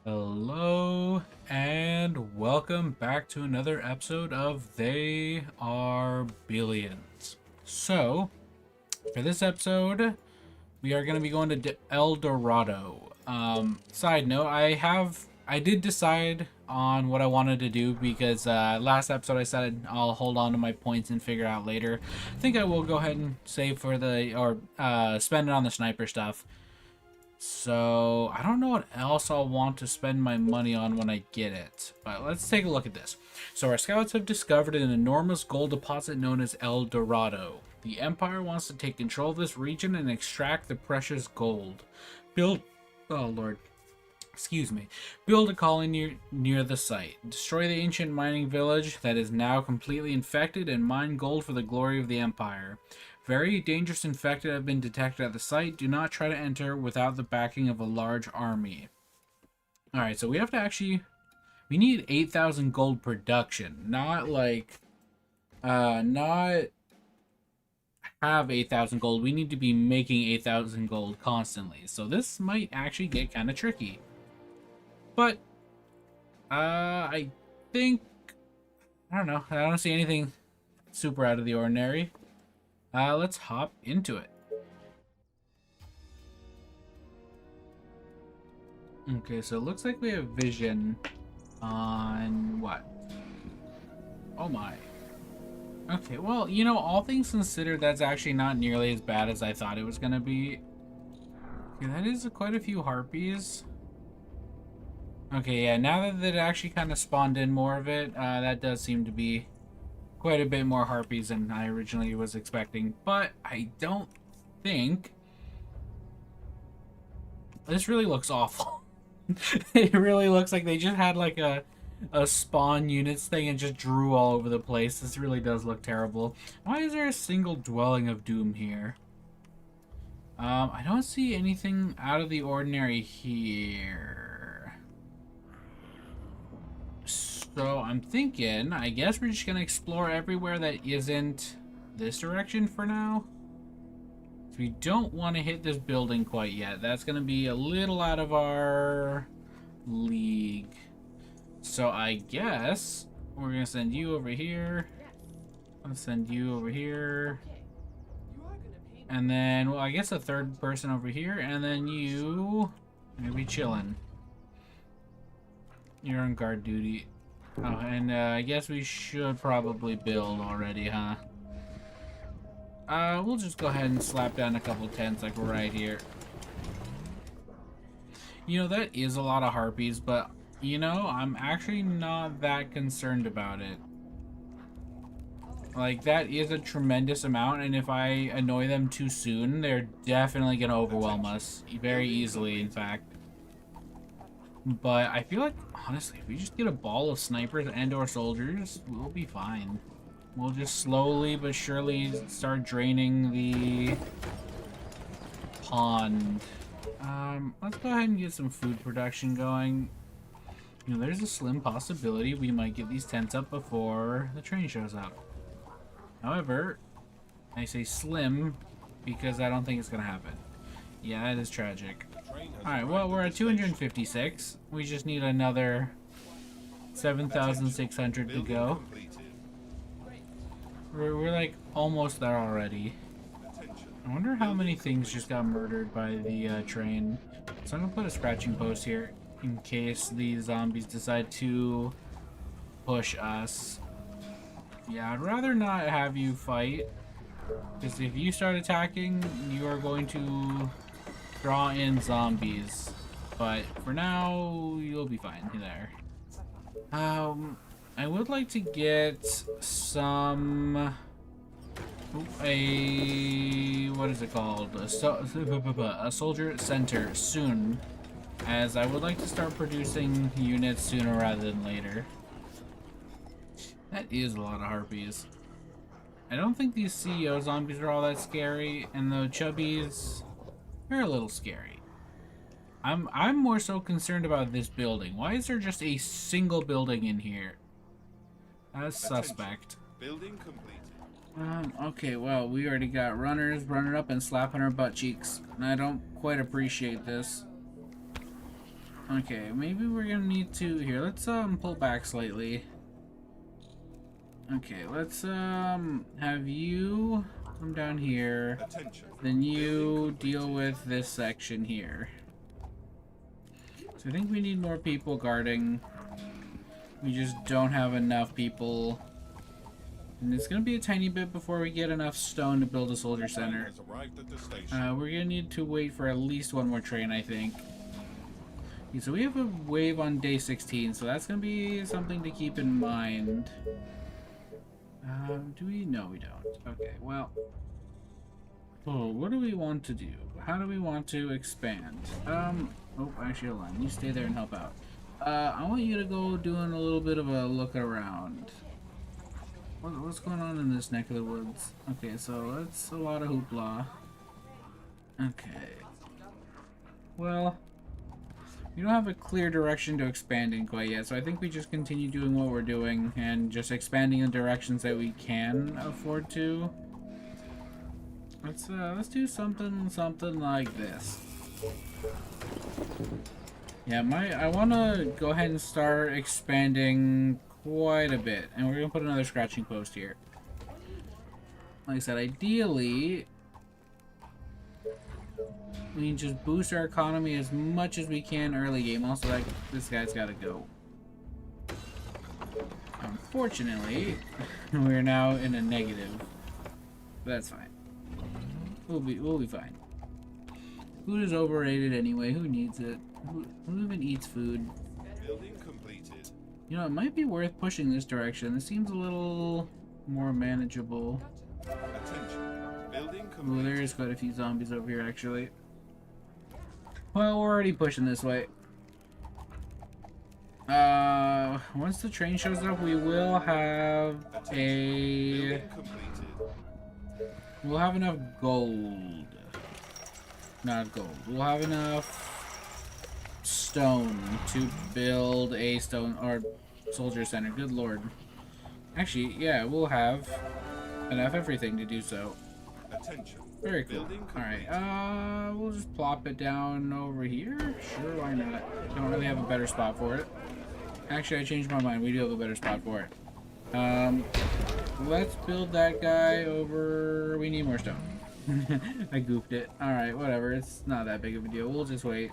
Hello and welcome back to another episode of They Are Billions. So, for this episode, we are going to be going to El Dorado. Side note, I did decide on what I wanted to do because last episode I said I'll hold on to my points and figure out later. I think I will go ahead and save for spend it on the sniper stuff. So, I don't know what else I'll want to spend my money on when I get it. But let's take a look at this. So, our scouts have discovered an enormous gold deposit known as El Dorado. The Empire wants to take control of this region and extract the precious gold. Build... Oh, Lord. Excuse me. Build a colony near the site. Destroy the ancient mining village that is now completely infected and mine gold for the glory of the Empire. Very dangerous infected have been detected at the site. Do not try to enter without the backing of a large army. Alright, so we have to actually... We need 8,000 gold production. Not like... Not have 8,000 gold. We need to be making 8,000 gold constantly. So this might actually get kind of tricky. But... I think... I don't know. I don't see anything super out of the ordinary. Let's hop into it. Okay, so it looks like we have vision on what? Oh my. Okay, well, you know, all things considered, that's actually not nearly as bad as I thought it was gonna be. Okay, that is quite a few harpies. Okay, yeah, now that it actually kind of spawned in more of it, that does seem to be quite a bit more harpies than I originally was expecting, but I don't think this really looks awful. It really looks like they just had like a spawn units thing and just drew all over the place. This really does look terrible. Why is there a single dwelling of doom here? I don't see anything out of the ordinary here. So I'm thinking, I guess we're just gonna explore everywhere that isn't this direction for now. We don't want to hit this building quite yet. That's gonna be a little out of our league. So I guess we're gonna send you over here. I'll send you over here. And then, well, I guess a third person over here, and then you maybe chilling. You're on guard duty. Oh, and I guess we should probably build already, huh? We'll just go ahead and slap down a couple tents like right here. You know, that is a lot of harpies, but, you know, I'm actually not that concerned about it. Like, that is a tremendous amount, and if I annoy them too soon, they're definitely going to overwhelm us. Very easily, in fact. But I feel like, honestly, if we just get a ball of snipers and/or soldiers, we'll be fine. We'll just slowly but surely start draining the pond. Let's go ahead and get some food production going. You know, there's a slim possibility we might get these tents up before the train shows up. However, I say slim because I don't think it's gonna happen. Yeah, it is tragic. Alright, well, we're at 256. We just need another 7,600 to go. We're like almost there already. I wonder how many things just got murdered by the train. So I'm gonna put a scratching post here in case these zombies decide to push us. Yeah, I'd rather not have you fight, because if you start attacking, you are going to draw in zombies. But for now, you'll be fine there. I would like to get some... what is it called? A soldier center soon, as I would like to start producing units sooner rather than later. That is a lot of harpies. I don't think these CEO zombies are all that scary, and the chubbies are a little scary. I'm more so concerned about this building. Why is there just a single building in here? That's suspect. Building completed. Okay, well, we already got runners running up and slapping our butt cheeks, and I don't quite appreciate this. Okay, maybe we're gonna need to... Here, let's pull back slightly. Okay, let's have you come down here. Attention. Then you deal with this section here. So I think we need more people guarding. We just don't have enough people. And it's gonna be a tiny bit before we get enough stone to build a soldier center. Has arrived at the station. We're gonna need to wait for at least one more train, I think. Okay, so we have a wave on day 16, so that's gonna be something to keep in mind. Do we? No, we don't. Okay, well. Oh, what do we want to do? How do we want to expand? Oh, actually, hold on. You stay there and help out. I want you to go doing a little bit of a look around. What's going on in this neck of the woods? Okay, so that's a lot of hoopla. Okay. Well, we don't have a clear direction to expand in quite yet, so I think we just continue doing what we're doing and just expanding in directions that we can afford to. Let's do something like this. Yeah, I want to go ahead and start expanding quite a bit, and we're gonna put another scratching post here. Like I said, ideally we can just boost our economy as much as we can early game. Also, like, this guy's got to go. Unfortunately, we're now in a negative. But that's fine. We'll be fine. Food is overrated anyway. Who needs it? Who even eats food? Building completed. You know, it might be worth pushing this direction. This seems a little more manageable. Attention. Building Ooh, completed. there's quite a few zombies over here, actually. Well, we're already pushing this way. Once the train shows up, we will have Building completed. We'll have enough gold. Not gold. We'll have enough stone to build a stone or soldier center. Good lord. Actually, yeah, we'll have enough everything to do so. Attention. Very cool. Alright, we'll just plop it down over here. Sure, why not? Don't really have a better spot for it. Actually, I changed my mind. We do have a better spot for it. Let's build that guy over... We need more stone. I goofed it. Alright, whatever. It's not that big of a deal. We'll just wait.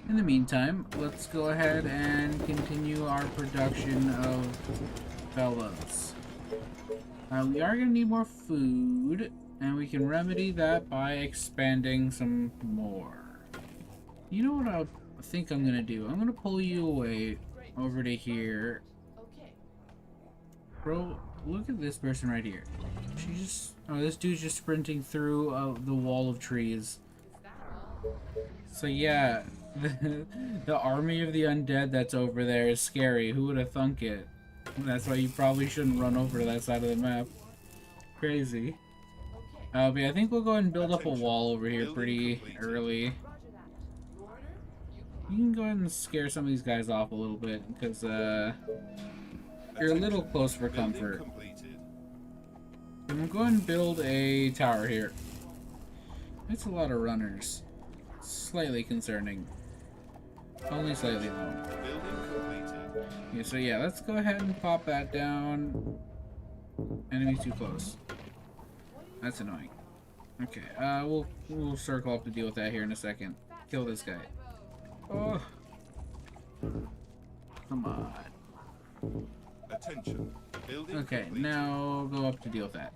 In the meantime, let's go ahead and continue our production of fellas. We are going to need more food, and we can remedy that by expanding some more. You know what I think I'm going to do? I'm going to pull you away over to here. Bro, look at this person right here. She just... Oh, this dude's just sprinting through the wall of trees. So yeah, the army of the undead that's over there is scary. Who would have thunk it? That's why you probably shouldn't run over to that side of the map. Crazy. But yeah, I think we'll go ahead and build up a wall over here pretty early. You can go ahead and scare some of these guys off a little bit, because you're a little close for comfort. I'm going to go ahead and build a tower here. It's a lot of runners. Slightly concerning. Only slightly though. Okay, so yeah, let's go ahead and pop that down. Enemy's too close. That's annoying. Okay, we'll circle up to deal with that here in a second. Kill this guy. Oh. Come on. Attention. Okay, now go up to deal with that.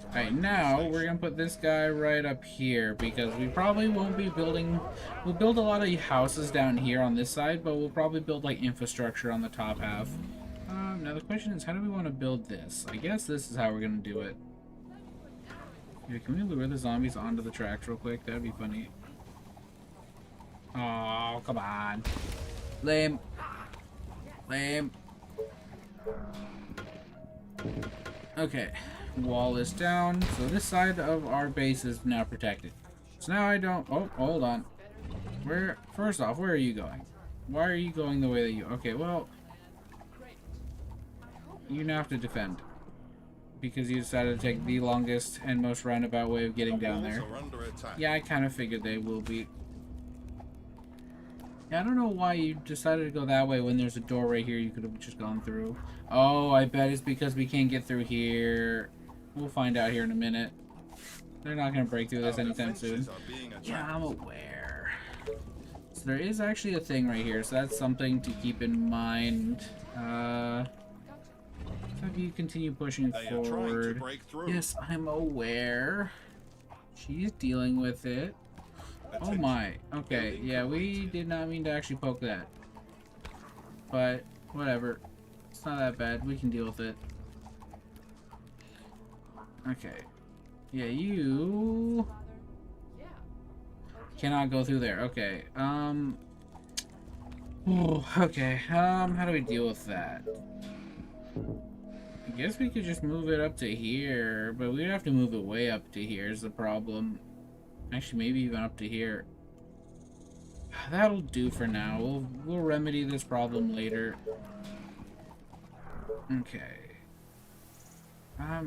Alright, now we're gonna put this guy right up here because we probably won't be building... We'll build a lot of houses down here on this side, but we'll probably build like infrastructure on the top half. Now the question is, how do we want to build this? I guess this is how we're gonna do it. Yeah, can we lure the zombies onto the tracks real quick? That'd be funny. Oh, come on. Lame. Lame. Okay. Wall is down, so this side of our base is now protected. So now I don't... Oh, hold on. First off, where are you going? Why are you going the way that you... Okay, well... You now have to defend. Because you decided to take the longest and most roundabout way of getting down there. Yeah, I kind of figured they will be. Yeah, I don't know why you decided to go that way when there's a door right here you could have just gone through. Oh, I bet it's because we can't get through here. We'll find out here in a minute. They're not going to break through this anytime soon. Yeah, I'm aware. So there is actually a thing right here, so that's something to keep in mind. Let's have you continue pushing forward. Yes, I'm aware. She's dealing with it. Oh my. Okay, yeah, we did not mean to actually poke that. But, whatever. It's not that bad. We can deal with it. Okay. Yeah, you cannot go through there. Okay. Okay. How do we deal with that? I guess we could just move it up to here, but we'd have to move it way up to here is the problem. Actually, maybe even up to here. That'll do for now. We'll remedy this problem later. Okay.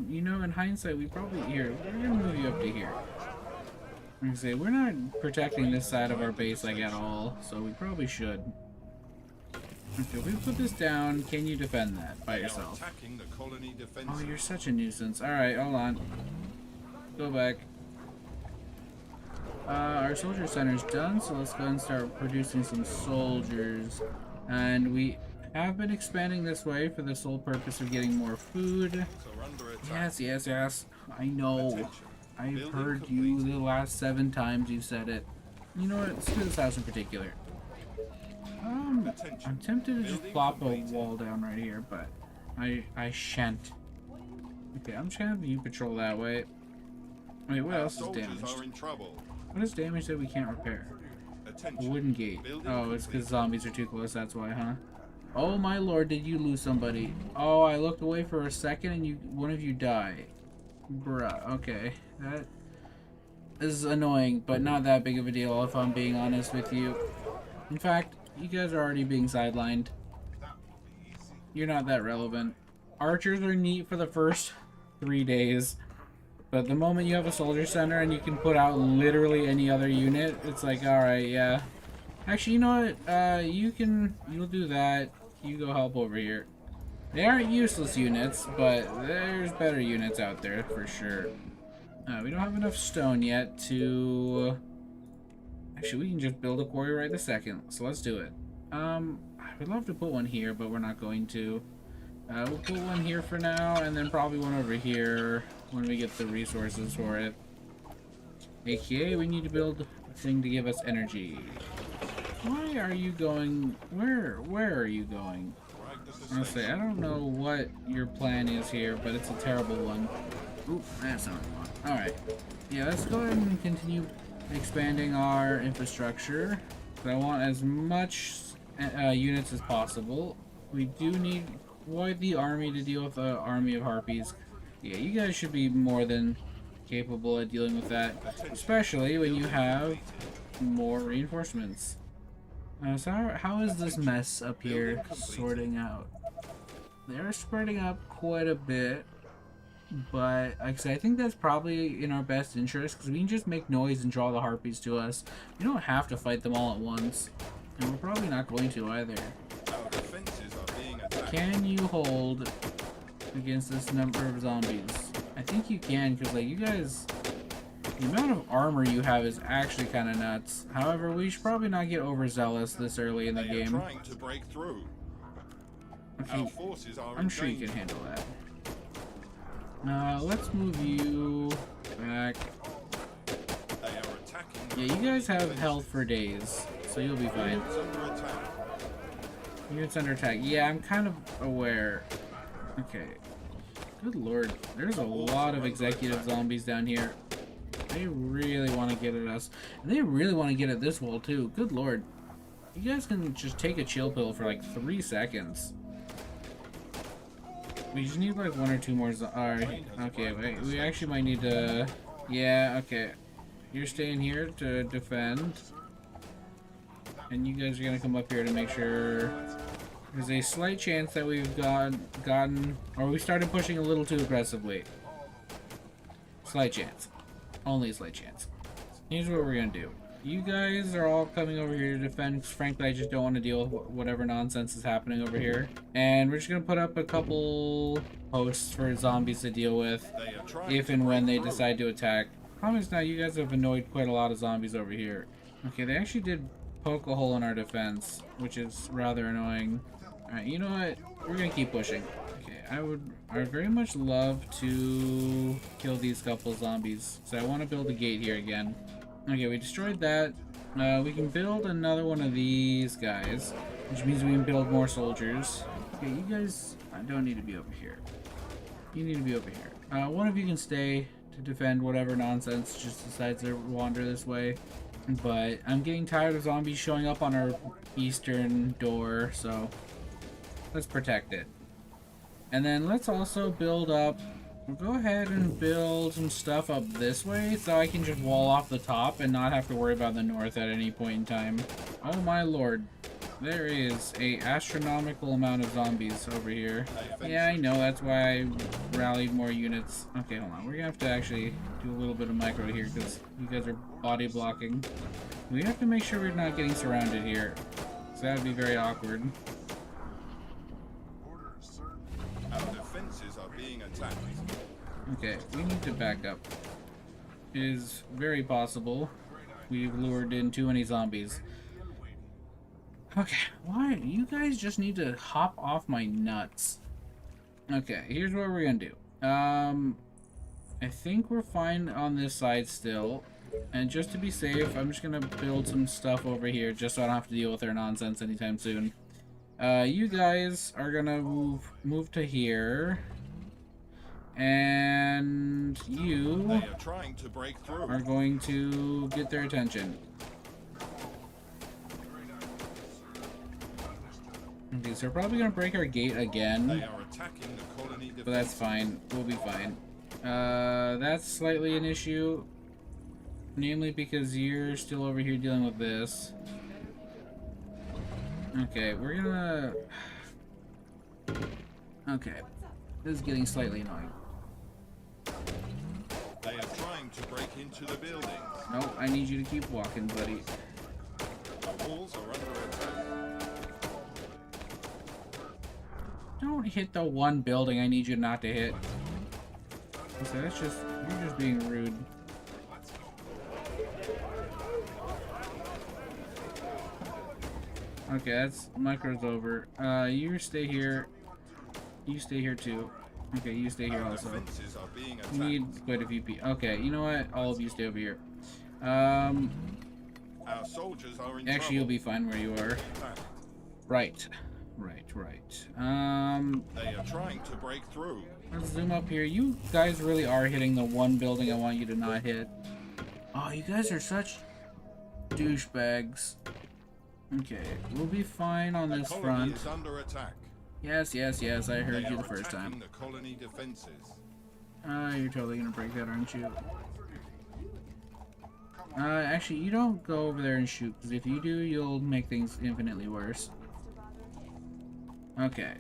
You know, in hindsight, we're gonna move you up to here. I'm gonna say, we're not protecting this side of our base, like, at all, so we probably should. Okay, if we put this down, can you defend that by yourself? Oh, you're such a nuisance. Alright, hold on. Go back. Our soldier center's done, so let's go ahead and start producing some soldiers. And we have been expanding this way for the sole purpose of getting more food. Yes, yes, yes. I know. I've heard you the last 7 times you've said it. You know what? Let's do this house in particular. I'm tempted to just plop a wall down right here, but I shan't. Okay, I'm just gonna have you patrol that way. Wait, what else is damaged? What is damage that we can't repair? A wooden gate. Oh, it's because zombies are too close, that's why, huh? Oh my lord, did you lose somebody? Oh, I looked away for a second and one of you died. Bruh, okay. That is annoying, but not that big of a deal if I'm being honest with you. In fact, you guys are already being sidelined. You're not that relevant. Archers are neat for the first 3 days. But the moment you have a soldier center and you can put out literally any other unit, it's like, alright, yeah. Actually, you know what? You'll do that. You go help over here. They aren't useless units, but there's better units out there for sure. We don't have enough stone yet to... Actually, we can just build a quarry right this second, so let's do it. I would love to put one here, but we're not going to. We'll put one here for now, and then probably one over here when we get the resources for it. AKA, we need to build a thing to give us energy. Why are you going... Where are you going? Honestly, I don't know what your plan is here, but it's a terrible one. Oop, that's not what I want. Alright. Yeah, let's go ahead and continue expanding our infrastructure. So I want as much units as possible. We do need quite the army to deal with an army of harpies. Yeah, you guys should be more than capable of dealing with that, especially when you have more reinforcements. So how is this mess up here sorting out? They're spreading up quite a bit, but like I said, I think that's probably in our best interest because we can just make noise and draw the harpies to us. We don't have to fight them all at once, and we're probably not going to either. Can you hold against this number of zombies? I think you can, because like you guys, the amount of armor you have is actually kind of nuts. However, we should probably not get overzealous this early in the game. Okay, I'm sure you can handle that. Let's move you back. Yeah, you guys have health for days, so you'll be fine. Units under attack. Yeah, I'm kind of aware. Okay. Good lord. There's a lot of executive zombies down here. They really want to get at us. And they really want to get at this wall, too. Good lord. You guys can just take a chill pill for like 3 seconds. We just need like 1 or 2 more Alright. Okay, wait. We actually might need to... Yeah, okay. You're staying here to defend. And you guys are going to come up here to make sure... There's a slight chance that we've gotten... Or we started pushing a little too aggressively. Slight chance. Only a slight chance. Here's what we're going to do. You guys are all coming over here to defend. Frankly, I just don't want to deal with whatever nonsense is happening over here. And we're just going to put up a couple posts for zombies to deal with They are trying if to and when break they through. decide to attack. Promise now, you guys have annoyed quite a lot of zombies over here. Okay, they actually did poke a hole in our defense, which is rather annoying. Alright, you know what? We're going to keep pushing. Okay, I would very much love to kill these couple zombies. So I want to build a gate here again. Okay, we destroyed that. We can build another one of these guys, which means we can build more soldiers. Okay, you guys don't need to be over here. You need to be over here. One of you can stay to defend whatever nonsense just decides to wander this way. But I'm getting tired of zombies showing up on our eastern door, so let's protect it. And then let's also build up. We'll go ahead and build some stuff up this way so I can just wall off the top and not have to worry about the north at any point in time. Oh my lord. There is a astronomical amount of zombies over here. Yeah, I know, that's why I rallied more units. Okay, hold on. We're gonna have to actually do a little bit of micro here because you guys are body blocking. We have to make sure we're not getting surrounded here. So that would be very awkward. Our defenses are being attacked. Okay, we need to back up. It is very possible we've lured in too many zombies. Okay, why? You guys just need to hop off my nuts. Okay, here's what we're gonna do. I think we're fine on this side still. And just to be safe, I'm just gonna build some stuff over here just so I don't have to deal with their nonsense anytime soon. You guys are gonna move to here. And you They are trying to break through. are going to get their attention. Okay, so we're probably gonna break our gate again. They are attacking the colony defense. But that's fine. We'll be fine. That's slightly an issue. Namely because you're still over here dealing with this. Okay, we're gonna... Okay. This is getting slightly annoying. They are trying to break into the buildings. No, I need you to keep walking, buddy. The walls are under attack. Don't hit the one building I need you not to hit. So that's just... You're just being rude. Okay, that's... Micro's over. You stay here. You stay here too. Okay, you stay here Our also. defenses are being We need attacked. quite a few people. Okay, you know what? All of you stay over here. Our soldiers are in Actually, you'll trouble. be fine where you are. Attack. Right. They are trying to break through. Let's zoom up here. You guys really are hitting the one building I want you to not hit. Oh, you guys are such douchebags. Okay, we'll be fine on this Colony front. is under attack. Yes, I heard They you the are first attacking time. the colony defenses. You're totally gonna break that, aren't you? Actually, you don't go over there and shoot, because if you do, you'll make things infinitely worse. Okay.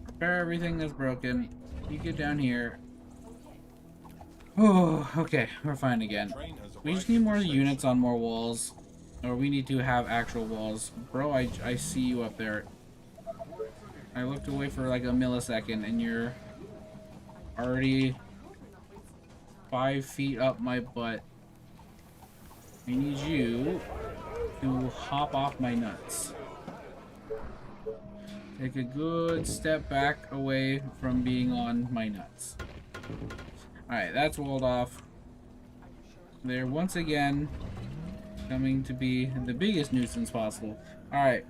Repair everything that's broken. You get down here. Oh, okay, we're fine again. Train has We just arrived need at more the station. units on more walls. Or we need to have actual walls. Bro, I see you up there. I looked away for like a millisecond and you're already 5 feet up my butt. I need you to hop off my nuts. Take a good step back away from being on my nuts. Alright, that's walled off. They're once again coming to be the biggest nuisance possible. Alright.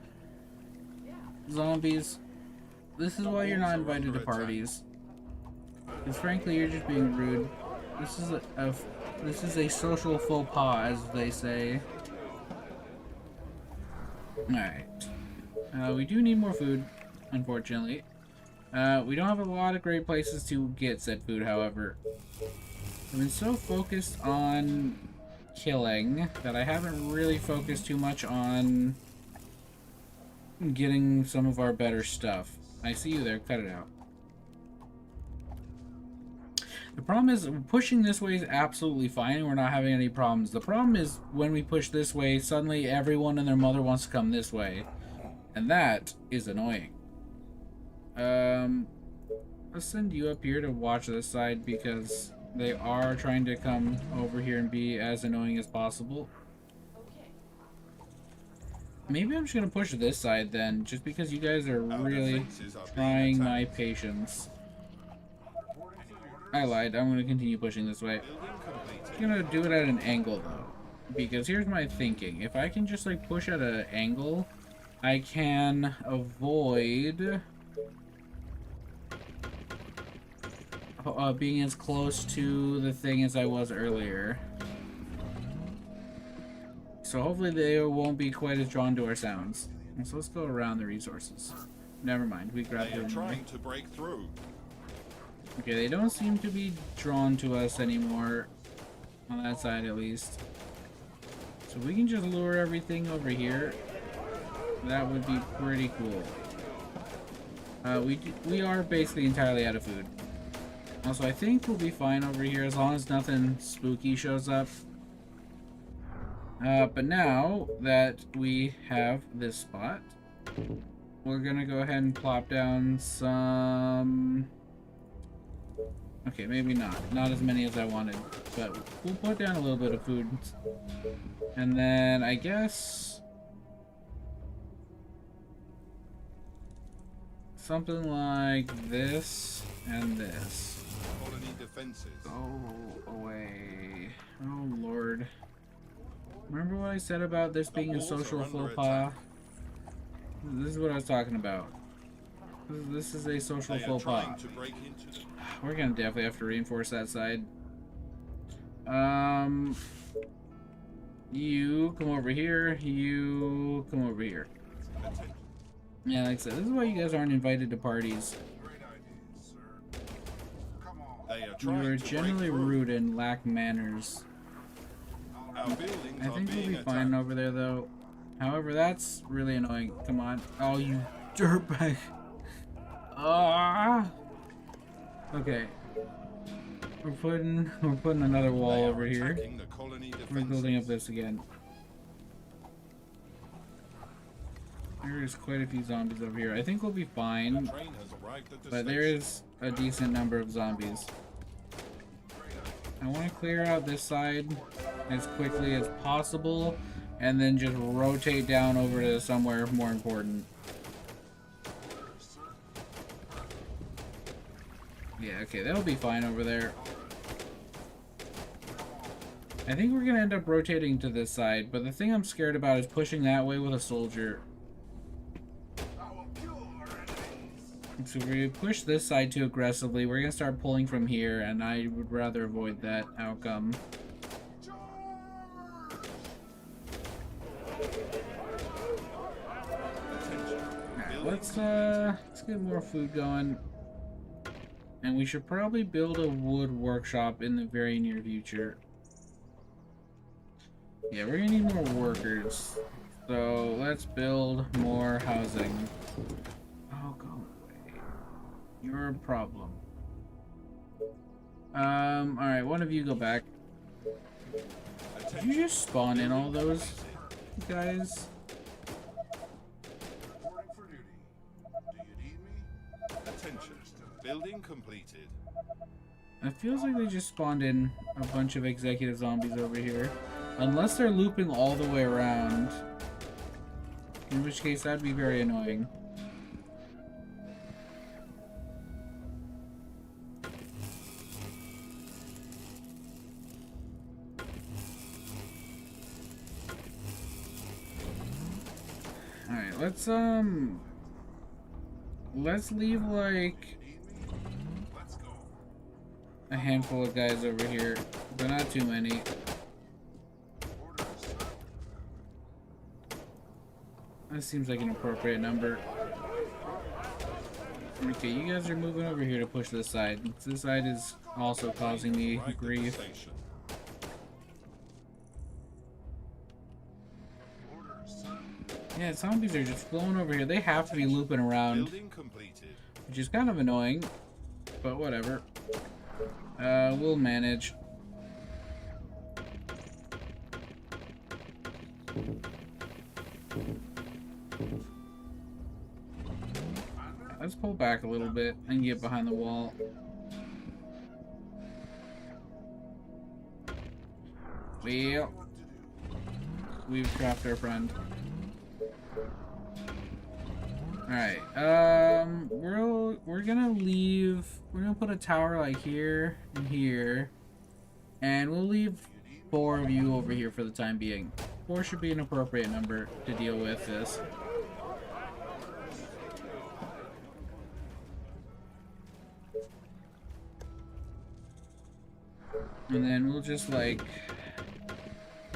Zombies. This is why you're not invited to parties. Because frankly, you're just being rude. This is a social faux pas, as they say. Alright. We do need more food, unfortunately. We don't have a lot of great places to get said food, however. I've been so focused on killing that I haven't really focused too much on getting some of our better stuff. I see you there, cut it out. The problem is pushing this way is absolutely fine and we're not having any problems. The problem is when we push this way, suddenly everyone and their mother wants to come this way. And that is annoying. Let's send you up here to watch this side because they are trying to come over here and be as annoying as possible. Maybe I'm just gonna push this side then, just because you guys are really trying my patience. I lied. I'm gonna continue pushing this way. I'm gonna do it at an angle though, because here's my thinking: if I can just like push at an angle, I can avoid being as close to the thing as I was earlier. So hopefully they won't be quite as drawn to our sounds. So let's go around the resources. Never mind, we grabbed They are them. trying to break through. Okay, they don't seem to be drawn to us anymore. On that side at least. So we can just lure everything over here. That would be pretty cool. We are basically entirely out of food. Also, I think we'll be fine over here as long as nothing spooky shows up. But now that we have this spot, we're gonna go ahead and plop down some... Okay, maybe not. Not as many as I wanted, but we'll put down a little bit of food. And then I guess... something like this and this. Colony defenses. Go away. Oh, Lord. Remember what I said about this being a social faux pas? This is what I was talking about. This is a social faux pas. We're gonna definitely have to reinforce that side. You come over here. You come over here. Yeah, like I said, this is why you guys aren't invited to parties. You are generally rude and lack manners. I think we'll be fine over there, though. However, that's really annoying. Come on. Oh, you dirtbag. Ah. Okay. We're putting another wall over here. We're building up this again. There's quite a few zombies over here. I think we'll be fine. But there is a decent number of zombies. I want to clear out this side as quickly as possible and then just rotate down over to somewhere more important. Yeah, okay, that'll be fine over there. I think we're gonna end up rotating to this side, but the thing I'm scared about is pushing that way with a soldier. So if we push this side too aggressively, we're gonna start pulling from here, and I would rather avoid that outcome. Alright, let's get more food going. And we should probably build a wood workshop in the very near future. Yeah, we're gonna need more workers. So let's build more housing. Oh, go away. You're a problem. Alright, one of you go back. Did you just spawn in all those guys? Building completed. It feels like they just spawned in a bunch of executive zombies over here. Unless they're looping all the way around. In which case, that'd be very annoying. Alright, let's leave like a handful of guys over here, but not too many. That seems like an appropriate number. Okay, you guys are moving over here to push this side. This side is also causing me grief. Yeah, zombies are just flowing over here. They have to be looping around, which is kind of annoying, but whatever. We'll manage. Let's pull back a little bit and get behind the wall. Well, we've trapped our friend. Alright, we're gonna leave, we're gonna put a tower like here and here, and we'll leave 4 of you over here for the time being. 4 should be an appropriate number to deal with this. And then we'll just like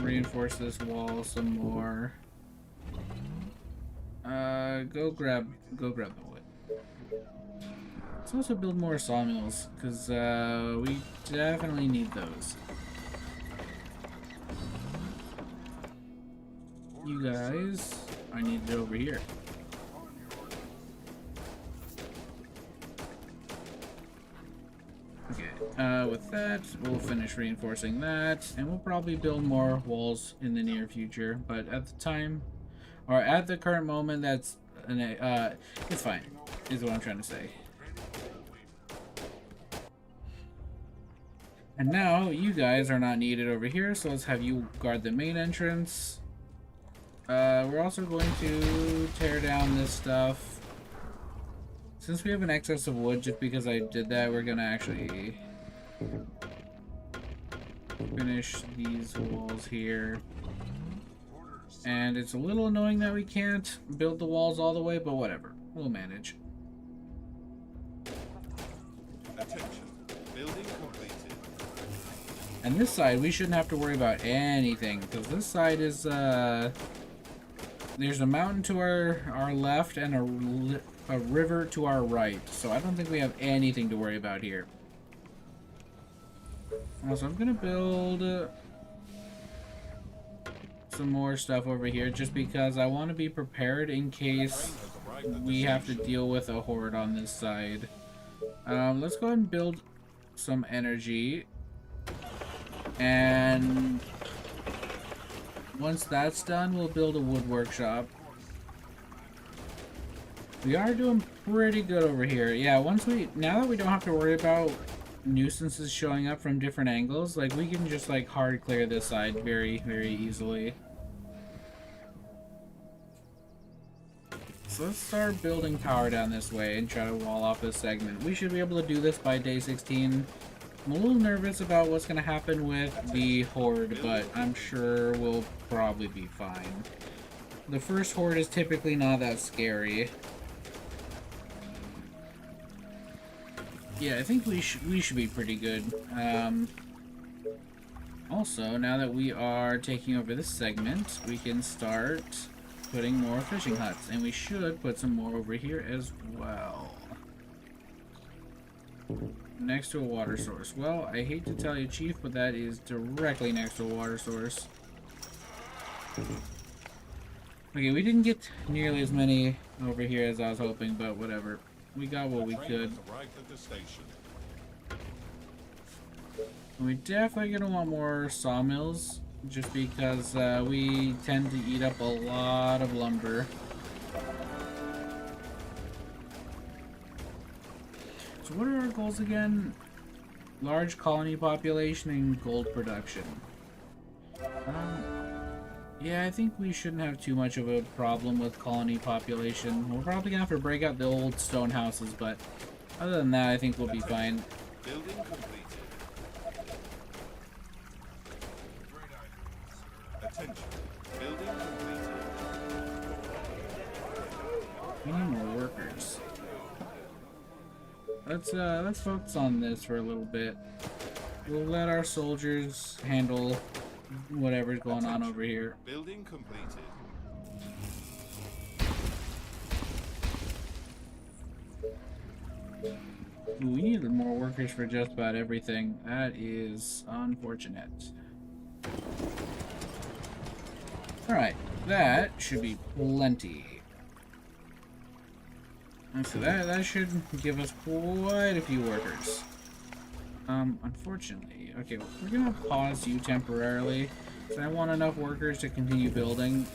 reinforce this wall some more. Go grab the wood. Let's also build more sawmills, because we definitely need those. You guys are needed over here. Okay, with that, we'll finish reinforcing that, and we'll probably build more walls in the near future, but at the time, or at the current moment, that's, it's fine, is what I'm trying to say. And now, you guys are not needed over here, so let's have you guard the main entrance. We're also going to tear down this stuff. Since we have an excess of wood, just because I did that, we're gonna actually finish these walls here. And it's a little annoying that we can't build the walls all the way, but whatever. We'll manage. Attention. Building completed. And this side, we shouldn't have to worry about anything, because this side is, there's a mountain to our left and a river to our right, so I don't think we have anything to worry about here. Also, I'm gonna build some more stuff over here just because I want to be prepared in case we have to deal with a horde on this side. Let's go ahead and build some energy, and once that's done, we'll build a wood workshop. We are doing pretty good over here. Yeah, now that we don't have to worry about nuisances showing up from different angles, like we can just like hard clear this side very, very easily. So let's start building power down this way and try to wall off this segment. We should be able to do this by day 16. I'm a little nervous about what's going to happen with the horde, but I'm sure we'll probably be fine. The first horde is typically not that scary. Yeah, I think we should be pretty good. Also, now that we are taking over this segment, we can start putting more fishing huts, and we should put some more over here as well. Next to a water source. Well, I hate to tell you, Chief, but that is directly next to a water source. Okay, we didn't get nearly as many over here as I was hoping, but whatever. We got what we could. We definitely gonna want more sawmills, just because we tend to eat up a lot of lumber. So what are our goals again? Large colony population and gold production. Yeah, I think we shouldn't have too much of a problem with colony population. We're probably gonna have to break out the old stone houses, but other than that, I think we'll be fine. Building completed. Attention. Building completed. We need more workers. Let's focus on this for a little bit. We'll let our soldiers handle whatever's going on over here. Building completed. Ooh, we need more workers for just about everything. That is unfortunate. Alright, that should be plenty. And so that should give us quite a few workers. Unfortunately. Okay, well, we're gonna pause you temporarily. So I want enough workers to continue building.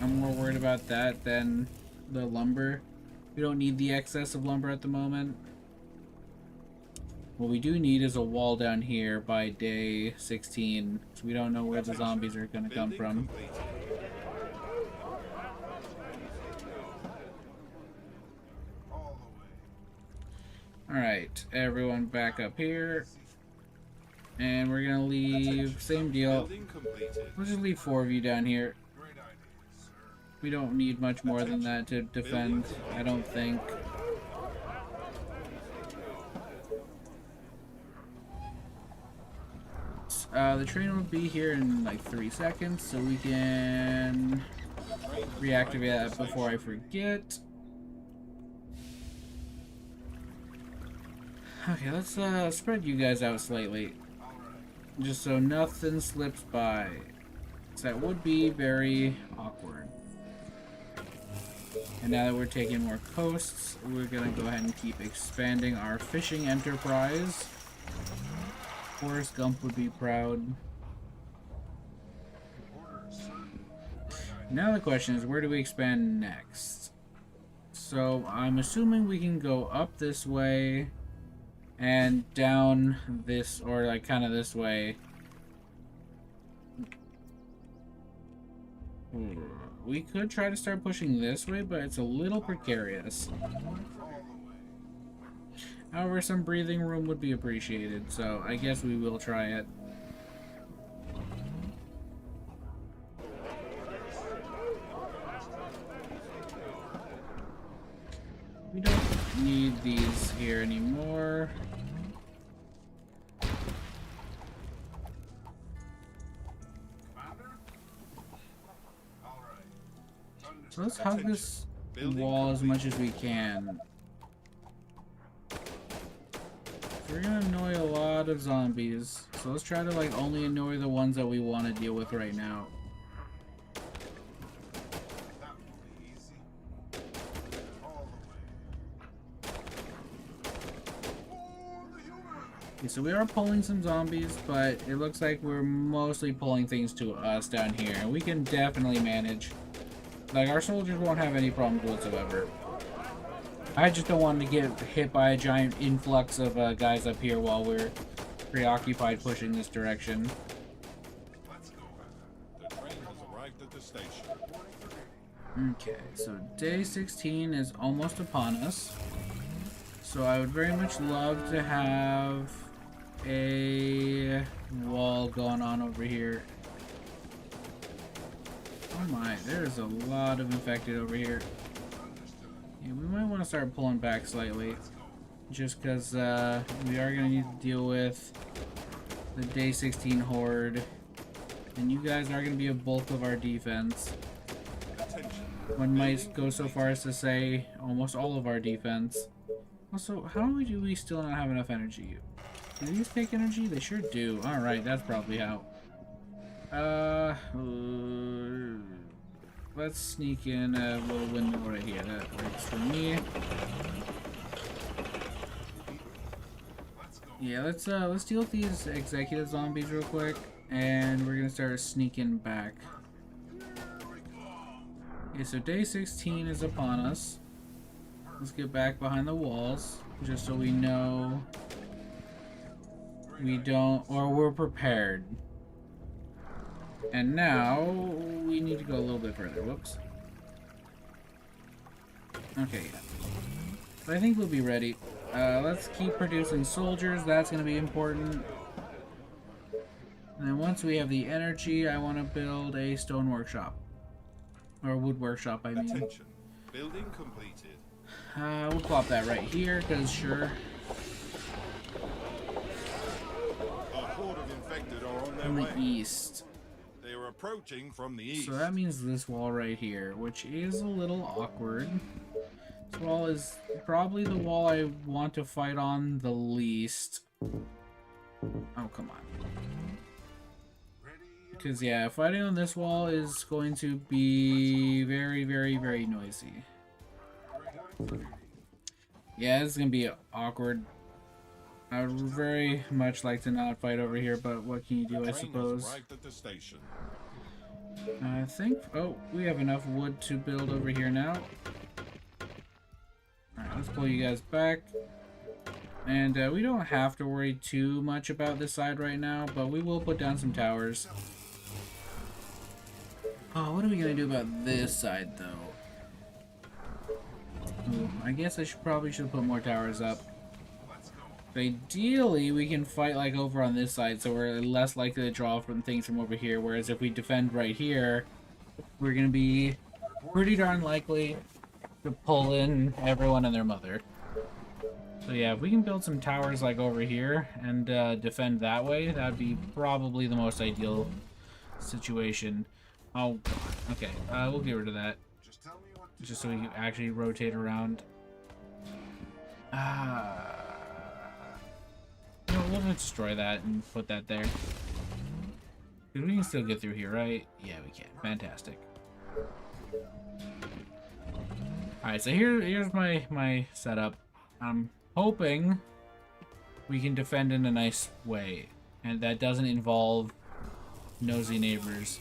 I'm more worried about that than the lumber. We don't need the excess of lumber at the moment. What we do need is a wall down here by day 16. So we don't know where the zombies are gonna come from. Alright, everyone back up here. And we're gonna leave, same deal. We'll just leave 4 of you down here. We don't need much more than that to defend, I don't think. The train will be here in like 3 seconds, so we can reactivate that before I forget. Okay, let's spread you guys out slightly. Just so nothing slips by. So that would be very awkward. And now that we're taking more coasts, we're gonna go ahead and keep expanding our fishing enterprise. Forrest Gump would be proud. Now the question is, where do we expand next? So I'm assuming we can go up this way and down this, or like kind of this way. We could try to start pushing this way, but it's a little precarious. However, some breathing room would be appreciated, so I guess we will try it. We don't need these here anymore. So let's hug this wall as much as we can. We're gonna annoy a lot of zombies, so let's try to like only annoy the ones that we want to deal with right now. Okay, so we are pulling some zombies, but it looks like we're mostly pulling things to us down here, and we can definitely manage. Like, our soldiers won't have any problems whatsoever. I just don't want to get hit by a giant influx of guys up here while we're preoccupied pushing this direction. The train has arrived at the station. Okay, so day 16 is almost upon us. So I would very much love to have a wall going on over here. Oh my, there's a lot of infected over here. Yeah, we might want to start pulling back slightly. Just because we are going to need to deal with the day 16 horde. And you guys are going to be a bulk of our defense. One might go so far as to say almost all of our defense. Also, how do we still not have enough energy? Do these take energy? They sure do. Alright, that's probably how. Let's sneak in a little window right here. That works for me. Yeah, let's deal with these executive zombies real quick, and we're gonna start sneaking back. Okay, so day 16 is upon us. Let's get back behind the walls, just so we know we don't, or we're prepared. And now we need to go a little bit further. Whoops. Okay, yeah. But I think we'll be ready. Let's keep producing soldiers. That's going to be important. And then once we have the energy, I want to build a stone workshop. Or wood workshop, I mean. Attention. Building completed. We'll plop that right here, because sure. A horde of infected are on their From the way. east. They are approaching from the east. So that means this wall right here, which is a little awkward. This wall is probably the wall I want to fight on the least. Oh, come on. Because, yeah, fighting on this wall is going to be very, very, very noisy. Yeah, this is going to be awkward. I would very much like to not fight over here, but what can you do, I Train has suppose? arrived at the station. I think... Oh, we have enough wood to build over here now. Alright, let's pull you guys back. And we don't have to worry too much about this side right now, but we will put down some towers. Oh, what are we going to do about this side, though? Ooh, I guess I probably should put more towers up. Ideally, we can fight like over on this side, so we're less likely to draw from things from over here. Whereas if we defend right here, we're gonna be pretty darn likely to pull in everyone and their mother. So yeah, if we can build some towers like over here and defend that way, that'd be probably the most ideal situation. Oh, okay. We'll get rid of that, just so we can actually rotate around. You know, we'll destroy that and put that there. Dude, we can still get through here, right? Yeah, we can. Fantastic. Alright, so here's my setup. I'm hoping we can defend in a nice way, and that doesn't involve nosy neighbors.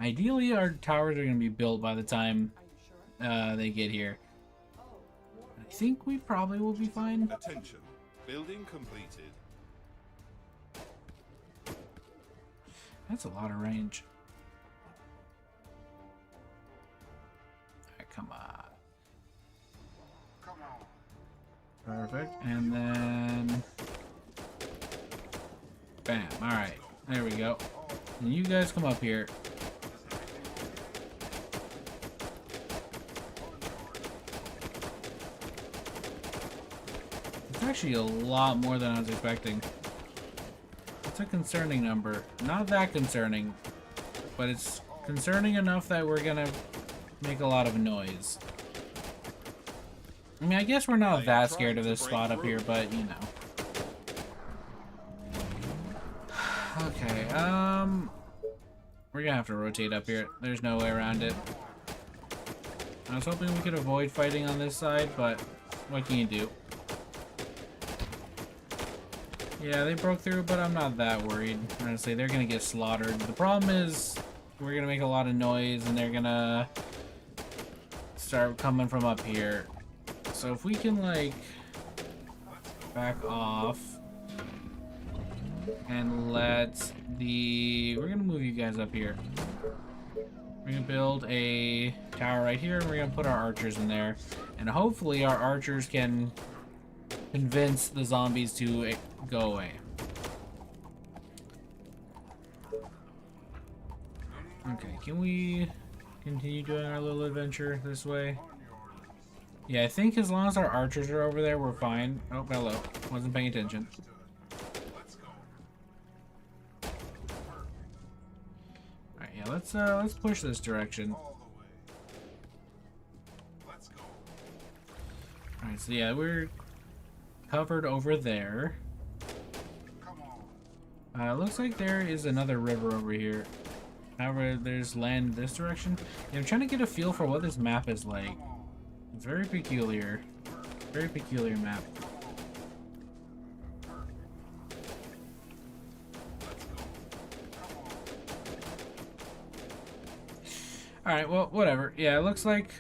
Ideally, our towers are going to be built by the time they get here. I think we probably will be fine. Attention. Building completed. That's a lot of range. Alright, come on. Perfect. And then... Bam. Alright. There we go. And you guys come up here. It's actually a lot more than I was expecting. It's a concerning number. Not that concerning, but it's concerning enough that we're gonna make a lot of noise. I mean, I guess we're not that scared of this spot up here, but you know. Okay, we're gonna have to rotate up here. There's no way around it. I was hoping we could avoid fighting on this side, but what can you do? Yeah, they broke through, but I'm not that worried. Honestly, they're gonna get slaughtered. The problem is, we're gonna make a lot of noise, and they're gonna start coming from up here. So if we can, like, back off and let the... We're gonna move you guys up here. We're gonna build a tower right here, and we're gonna put our archers in there. And hopefully our archers can convince the zombies to go away. Okay, can we continue doing our little adventure this way? Yeah, I think as long as our archers are over there, we're fine. Oh, hello. Wasn't paying attention. Alright, yeah, let's push this direction. Alright, so yeah, we're covered over there. Looks like there is another river over here. However, there's land this direction. Yeah, I'm trying to get a feel for what this map is like. It's very peculiar. Very peculiar map. Alright, well, whatever. Yeah, it looks like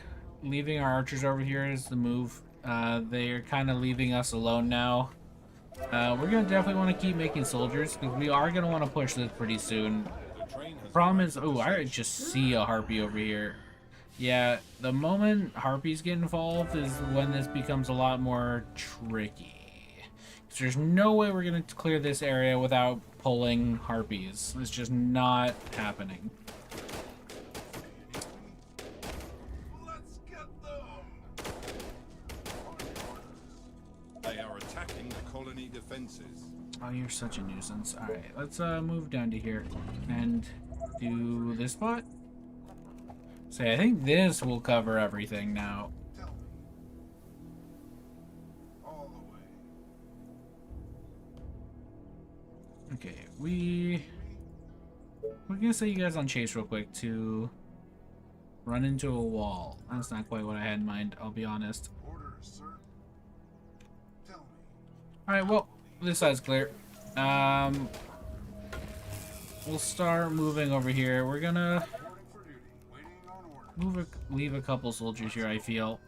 leaving our archers over here is the move. They're kind of leaving us alone now. We're going to definitely want to keep making soldiers, because we are going to want to push this pretty soon. The problem is, oh, I just see a harpy over here. Yeah, the moment harpies get involved is when this becomes a lot more tricky. Because there's no way we're going to clear this area without pulling harpies. It's just not happening. They are attacking the colony defenses. Oh, you're such a nuisance. Alright, let's move down to here and do this spot. Say, I think this will cover everything now. Okay, we're gonna set you guys on chase real quick to run into a wall. That's not quite what I had in mind, I'll be honest. Alright, well, this side's clear. We'll start moving over here. We're gonna leave a couple soldiers here, I feel.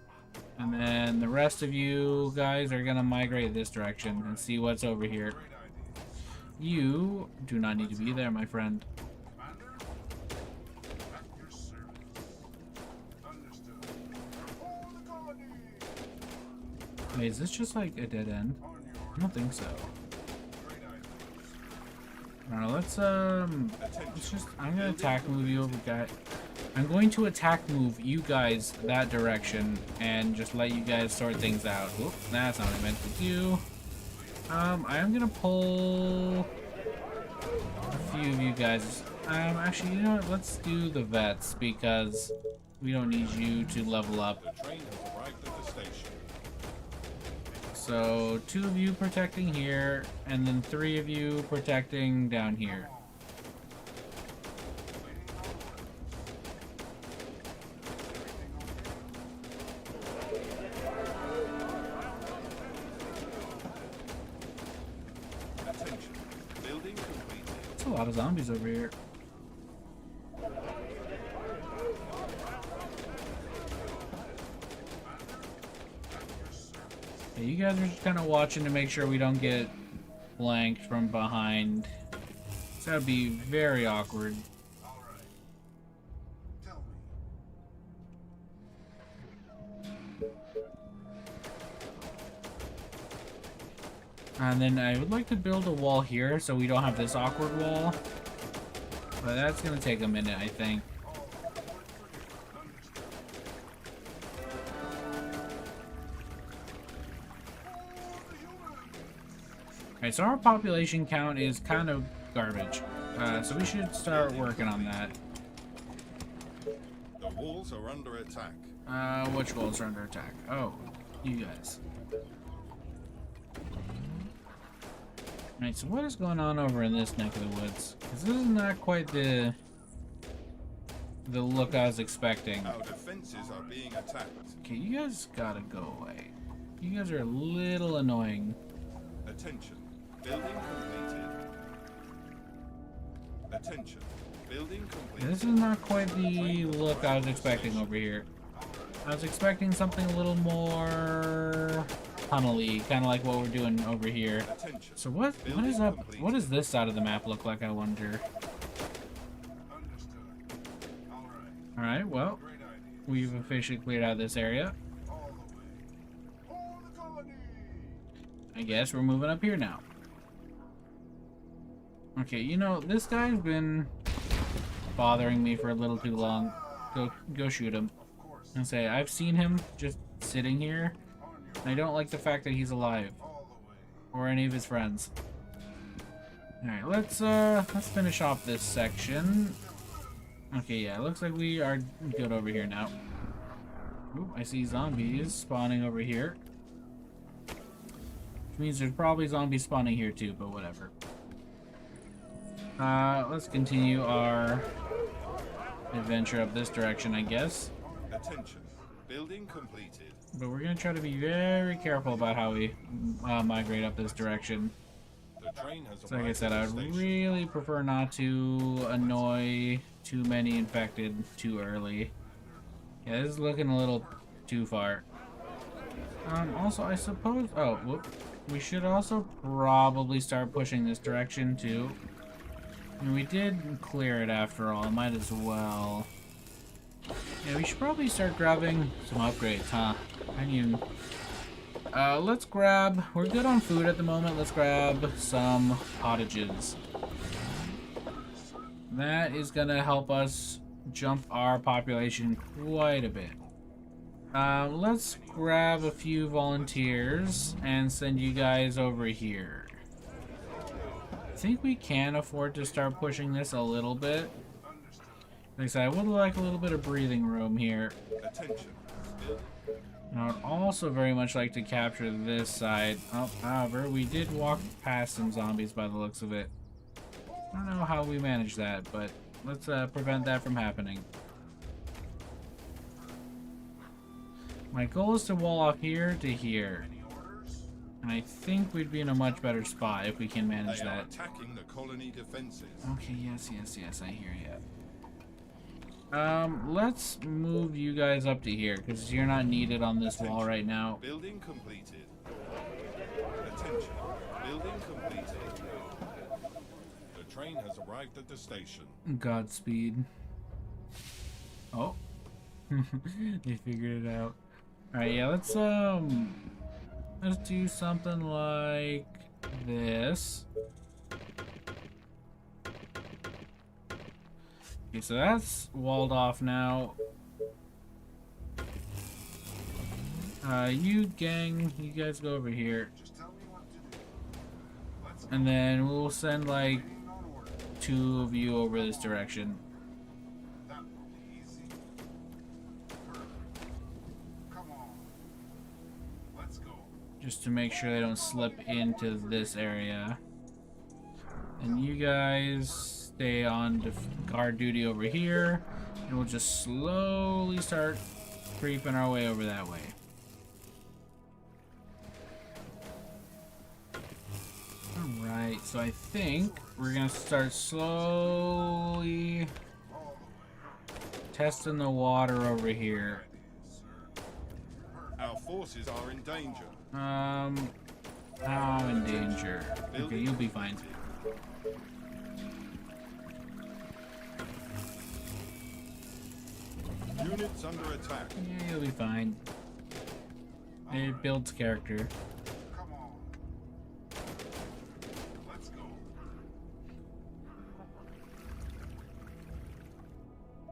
And then the rest of you guys are gonna migrate this direction and see what's over here. You do not need to be there, my friend. Wait, is this just like a dead end? I don't think so. Alright, let's just, I'm gonna attack move you over, guys. I'm going to attack move you guys that direction and just let you guys sort things out. Whoop, that's not what I meant to do. I am gonna pull a few of you guys. Actually, you know what? Let's do the vets because we don't need you to level up. The train has arrived at the station. So 2 of you protecting here, and then 3 of you protecting down here. Attention. Building completed. There's a lot of zombies over here. Yeah, you guys are just kind of watching to make sure we don't get flanked from behind. So that would be very awkward. And then I would like to build a wall here so we don't have this awkward wall. But that's going to take a minute, I think. Alright, so our population count is kind of garbage. So we should start working on that. The walls are under attack. Which walls are under attack? Oh, you guys. Alright, so what is going on over in this neck of the woods? Because this is not quite the look I was expecting. Our defenses are being attacked. Okay, you guys gotta go away. You guys are a little annoying. Attention. Building completed. Attention. Building completed. This is not quite the look I was expecting over here. I was expecting something a little more tunnely, kind of like what we're doing over here. Attention. So what is up? What does this side of the map look like, I wonder? Alright, well, we've officially cleared out this area. I guess we're moving up here now. Okay, you know, this guy's been bothering me for a little too long. Go shoot him. And say, I've seen him just sitting here. And I don't like the fact that he's alive. Or any of his friends. Alright, let's finish off this section. Okay, yeah, it looks like we are good over here now. Ooh, I see zombies spawning over here. Which means there's probably zombies spawning here too, but whatever. Let's continue our adventure up this direction, I guess. Attention. Building completed. But we're gonna try to be very careful about how we migrate up this direction. The train has So like I arrived said, at I the would station. really prefer not to annoy too many infected too early. Yeah, this is looking a little too far. Also, I suppose... Oh, whoop. We should also probably start pushing this direction, too. I mean, we did clear it after all. Might as well. Yeah, we should probably start grabbing some upgrades, huh? I mean... let's grab... We're good on food at the moment. Let's grab some cottages. That is gonna help us jump our population quite a bit. Let's grab a few volunteers and send you guys over here. I think we can afford to start pushing this a little bit. Like I said, I would like a little bit of breathing room here. Attention. And I would also very much like to capture this side. Oh, however, we did walk past some zombies by the looks of it. I don't know how we managed that, but let's prevent that from happening. My goal is to wall off here to here. And I think we'd be in a much better spot if we can manage They are that. attacking the colony defenses. Okay, yes, I hear you. Let's move you guys up to here, because you're not needed on this wall right now. Building completed. Attention. Building completed. The train has arrived at the station. Godspeed. Oh. They figured it out. Alright, yeah, let's do something like this. Okay, so that's walled off now. You gang, you guys go over here. And then we'll send like 2 of you over this direction. Just to make sure they don't slip into this area. And you guys stay on guard duty over here. And we'll just slowly start creeping our way over that way. Alright, so I think we're gonna start slowly testing the water over here. Our forces are in danger. I'm in danger. Okay, you'll be fine. Units under attack. Yeah, you'll be fine. It builds character.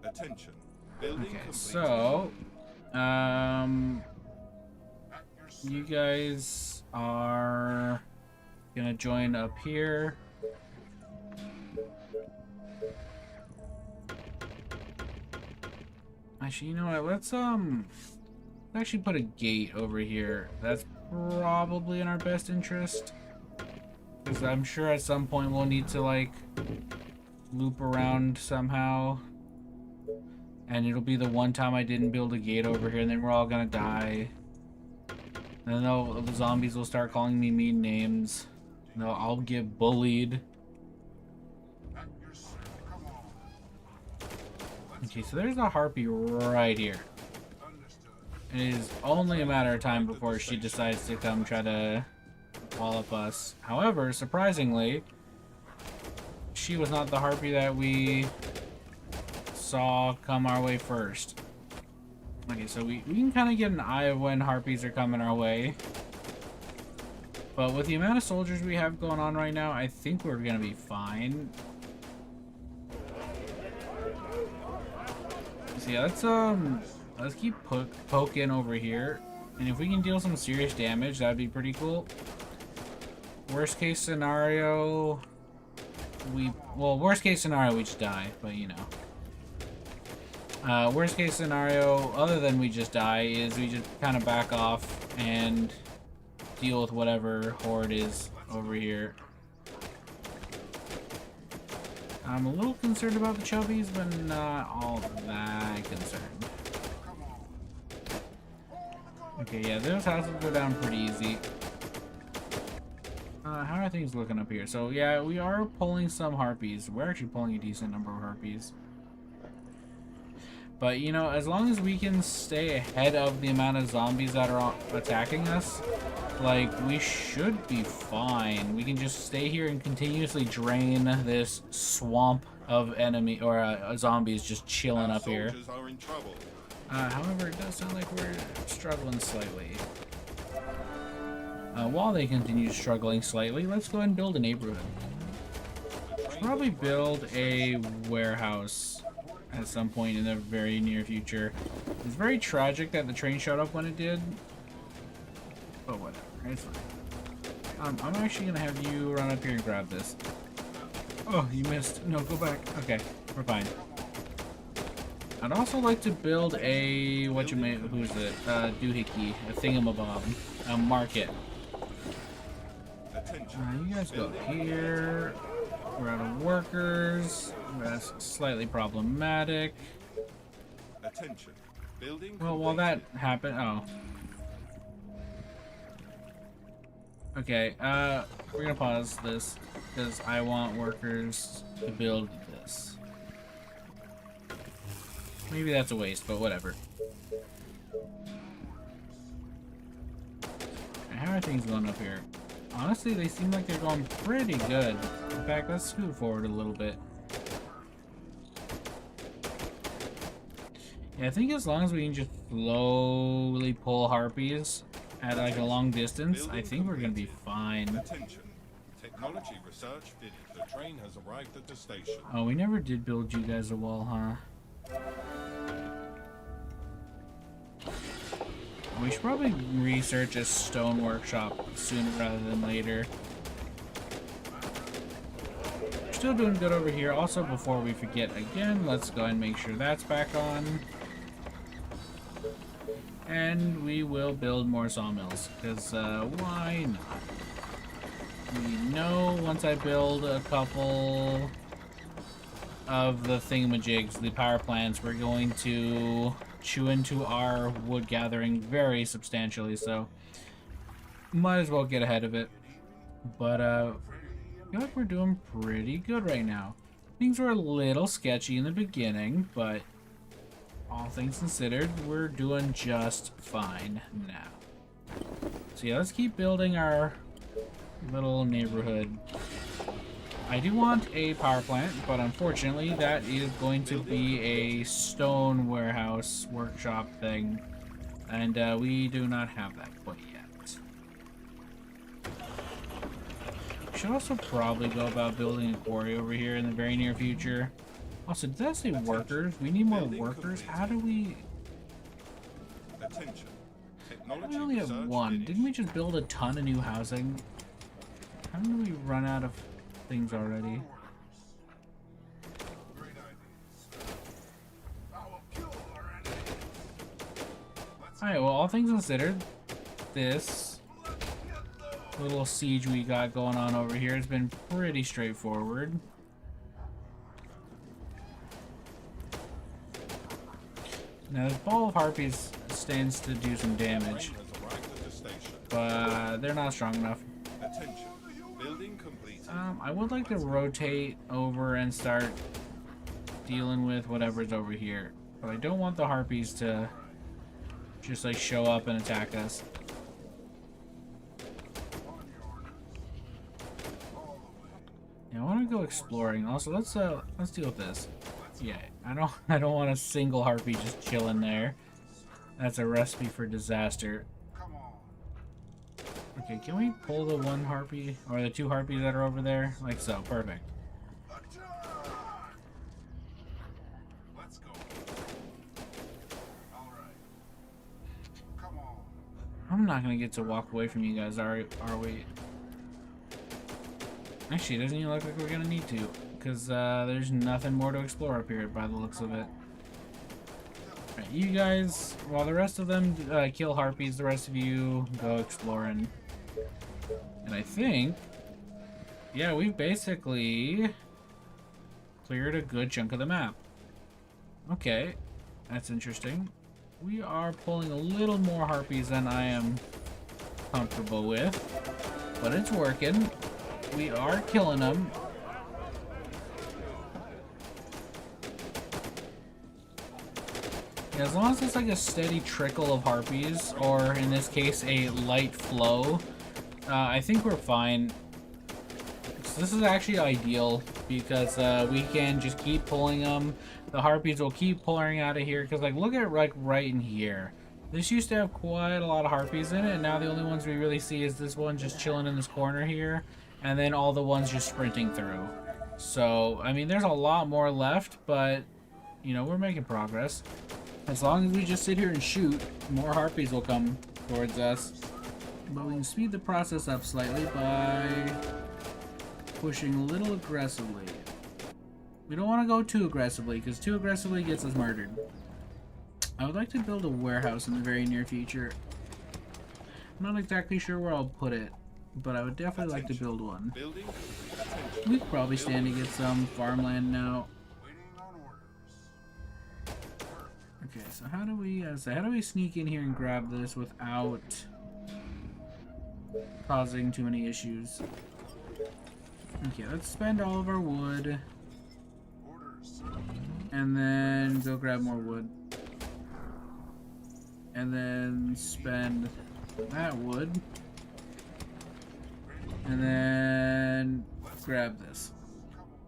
Attention. Building Okay, complete. so you guys are gonna join up here. Actually, you know what? Let's actually put a gate over here. That's probably in our best interest, because I'm sure at some point we'll need to like loop around somehow. And it'll be the one time I didn't build a gate over here, and then we're all gonna die. And then the zombies will start calling me mean names. And I'll get bullied. Okay, so there's a harpy right here. It is only a matter of time before she decides to come try to wallop us. However, surprisingly, she was not the harpy that we saw come our way first. Okay, so we can kind of get an eye of when harpies are coming our way. But with the amount of soldiers we have going on right now, I think we're gonna be fine. So yeah, let's keep poking over here. And if we can deal some serious damage, that'd be pretty cool. Worst case scenario, worst case scenario, we just die, but you know. Worst case scenario, other than we just die, is we just kind of back off and deal with whatever horde is over here. I'm a little concerned about the chubbies, but not all that concerned. Okay, yeah, those houses go down pretty easy. How are things looking up here? So yeah, we are pulling some harpies. We're actually pulling a decent number of harpies. But, you know, as long as we can stay ahead of the amount of zombies that are attacking us, like, we should be fine. We can just stay here and continuously drain this swamp of enemy or zombies just chilling up here. Are in trouble. However, it does sound like we're struggling slightly. While they continue struggling slightly, let's go ahead and build a neighborhood. Probably build a warehouse at some point in the very near future. It's very tragic that the train showed up when it did, but whatever, it's fine. I'm actually gonna have you run up here and grab this. Oh, you missed. No, go back. Okay, we're fine. I'd also like to build a who's it? Doohickey, a thingamabob, a market. You guys go here. We're out of workers. That's slightly problematic. Attention. Building well, while that happened, Okay, we're gonna pause this because I want workers to build this. Maybe that's a waste, but whatever. How are things going up here? Honestly, they seem like they're going pretty good. In fact, let's scoot forward a little bit. Yeah, I think as long as we can just slowly pull harpies at like a long distance, I think we're gonna be fine. Attention. Technology research finished. The train has arrived at the station. Oh, we never did build you guys a wall, huh? We should probably research a stone workshop sooner rather than later. We're still doing good over here. Also, before we forget again, let's go and make sure that's back on. And we will build more sawmills, because why not? We know once I build a couple of the thingamajigs, the power plants, we're going to chew into our wood gathering very substantially, so might as well get ahead of it. But I feel like we're doing pretty good right now. Things were a little sketchy in the beginning, but all things considered, we're doing just fine now. So yeah, let's keep building our little neighborhood. I do want a power plant, but unfortunately that is going to be a stone warehouse workshop thing, and we do not have that quite yet. We should also probably go about building a quarry over here in the very near future. Also, did that say workers? We need more workers? How do we... Attention. We only have one. Didn't we just build a ton of new housing? How did we run out of things already? Alright, well, all things considered, this little siege we got going on over here has been pretty straightforward. Now, this ball of harpies stands to do some damage, but they're not strong enough. I would like to rotate over and start dealing with whatever's over here, but I don't want the harpies to just like show up and attack us. Yeah, I want to go exploring. Also, let's deal with this. Yeah, I don't want a single harpy just chilling there. That's a recipe for disaster. Okay, can we pull the one harpy or the two harpies that are over there? Like so, perfect. Let's go. All right. Come on. I'm not gonna get to walk away from you guys, are we? Actually, it doesn't even look like we're gonna need to, because there's nothing more to explore up here by the looks of it. Right, you guys, while the rest of them kill harpies, the rest of you go exploring. And I think, yeah, we've basically cleared a good chunk of the map. Okay, that's interesting. We are pulling a little more harpies than I am comfortable with, but it's working. We are killing them. Yeah, as long as it's like a steady trickle of harpies, or in this case, a light flow, I think we're fine. So this is actually ideal because we can just keep pulling them. The harpies will keep pouring out of here because, like, look at like right in here. This used to have quite a lot of harpies in it, and now the only ones we really see is this one just chilling in this corner here, and then all the ones just sprinting through. So, I mean, there's a lot more left, but, you know, we're making progress. As long as we just sit here and shoot, more harpies will come towards us. But we can speed the process up slightly by pushing a little aggressively. We don't want to go too aggressively, because too aggressively gets us murdered. I would like to build a warehouse in the very near future. I'm not exactly sure where I'll put it, but I would definitely like to build one. We could probably stand to get some farmland now. Okay, so how do we sneak in here and grab this without causing too many issues. Okay, let's spend all of our wood. Orders. And then go grab more wood. And then spend that wood. And then grab this.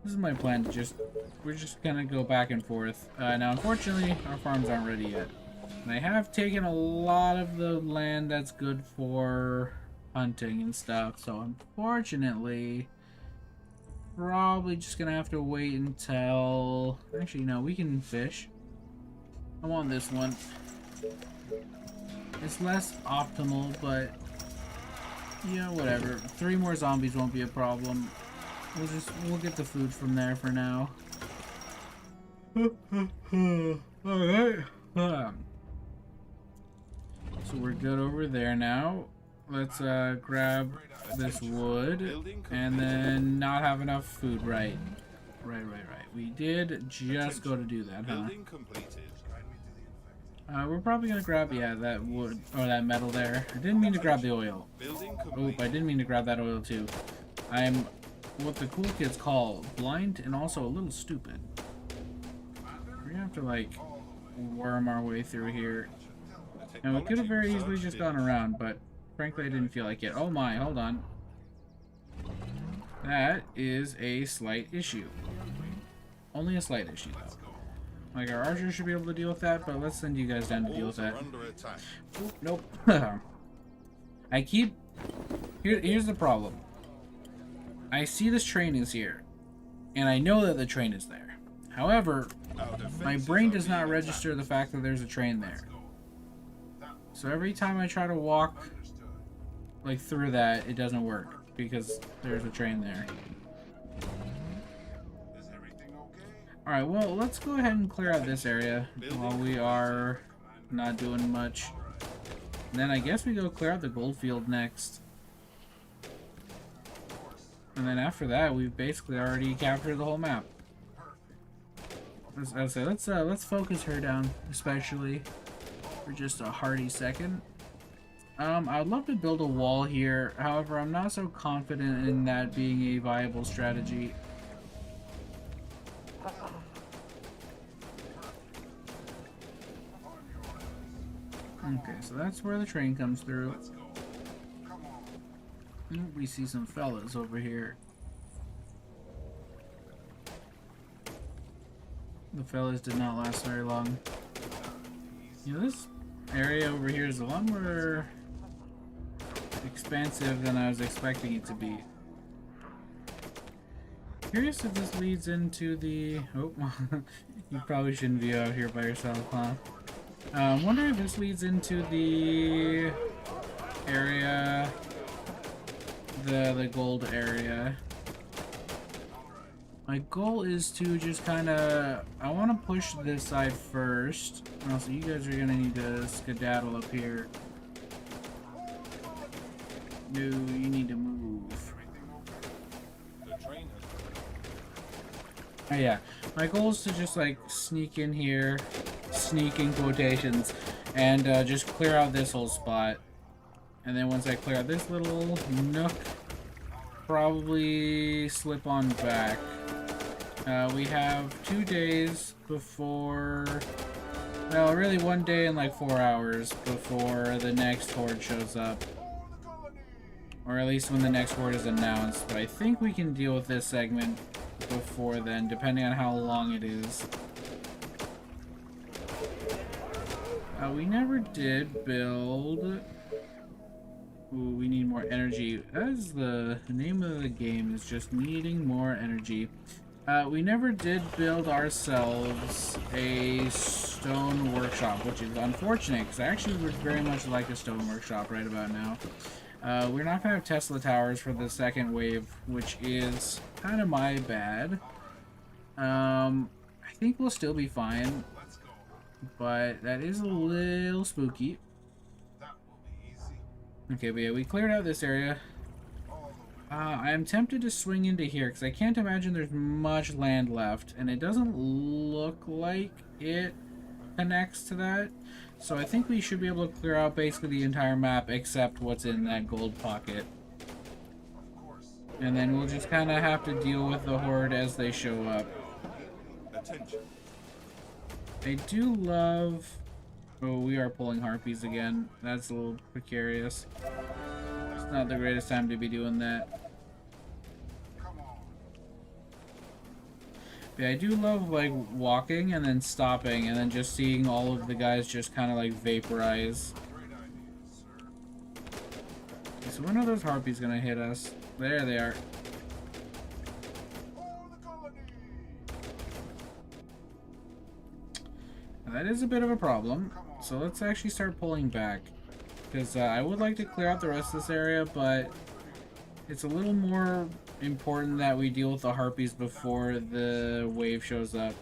This is my plan to we're just gonna go back and forth. Now unfortunately, our farms aren't ready yet. And I have taken a lot of the land that's good for hunting and stuff, so unfortunately, probably just gonna have to wait until... Actually, no, we can fish. I want this one. It's less optimal, but yeah, whatever. 3 more zombies won't be a problem. We'll get the food from there for now. Alright. So we're good over there now. Let's grab this wood and then not have enough food, right? Right. We did just go to do that, huh? Building completed. We're probably gonna grab, yeah, that wood, or that metal there. I didn't mean to grab the oil. Building Oh, complete. I didn't mean to grab that oil too. I'm what the cool kids call blind and also a little stupid. We're gonna have to, like, worm our way through here. And we could have very easily just gone around, but frankly I didn't feel like it. Oh my, hold on. That is a slight issue. Only a slight issue, though. Like, our archers should be able to deal with that, but let's send you guys down to deal with that. Under attack. Oop, nope. I keep... Here's the problem. I see this train is here, and I know that the train is there. However, my brain does not register the fact that there's a train there. So every time I try to walk, like, through that, it doesn't work, because there's a train there. Is everything okay? Alright, well, let's go ahead and clear out this area while we are not doing much. And then I guess we go clear out the gold field next. And then after that, we've basically already captured the whole map. Let's focus her down, especially for just a hearty second. I'd love to build a wall here. However, I'm not so confident in that being a viable strategy. Okay, so that's where the train comes through. We see some fellas over here. The fellas did not last very long. You know, this area over here is a lot more expansive than I was expecting it to be. Curious if this leads into the... Oh, you probably shouldn't be out here by yourself, huh? Wonder if this leads into the area, the gold area. My goal is to just kind of, I want to push this side first. Also, you guys are gonna need to skedaddle up here. No, you need to move. The train has Oh yeah, my goal is to just like sneak in here, sneak in quotations, and just clear out this whole spot. And then once I clear out this little nook, probably slip on back. We have 2 days before, well, really 1 day and like 4 hours before the next horde shows up. Or at least when the next horde is announced. But I think we can deal with this segment before then, depending on how long it is. We never did build... Ooh, we need more energy. That is the name of the game, is just needing more energy. We never did build ourselves a stone workshop, which is unfortunate, because I actually would very much like a stone workshop right about now. We're not going to have Tesla towers for the second wave, which is kind of my bad. I think we'll still be fine, but that is a little spooky. Okay, but yeah, we cleared out this area. I am tempted to swing into here, because I can't imagine there's much land left, and it doesn't look like it. connects to that. So I think we should be able to clear out basically the entire map except what's in that gold pocket. Of course. And then we'll just kind of have to deal with the horde as they show up. Attention. I do love... Oh, we are pulling harpies again. That's a little precarious. It's not the greatest time to be doing that. Come on. Yeah, I do love, like, walking and then stopping and then just seeing all of the guys just kind of, like, vaporize. Great idea, sir. So when are those harpies gonna hit us? There they are. For the colony! Now, that is a bit of a problem. So let's actually start pulling back. Because I would like to clear out the rest of this area, but it's a little more important that we deal with the harpies before the wave shows up.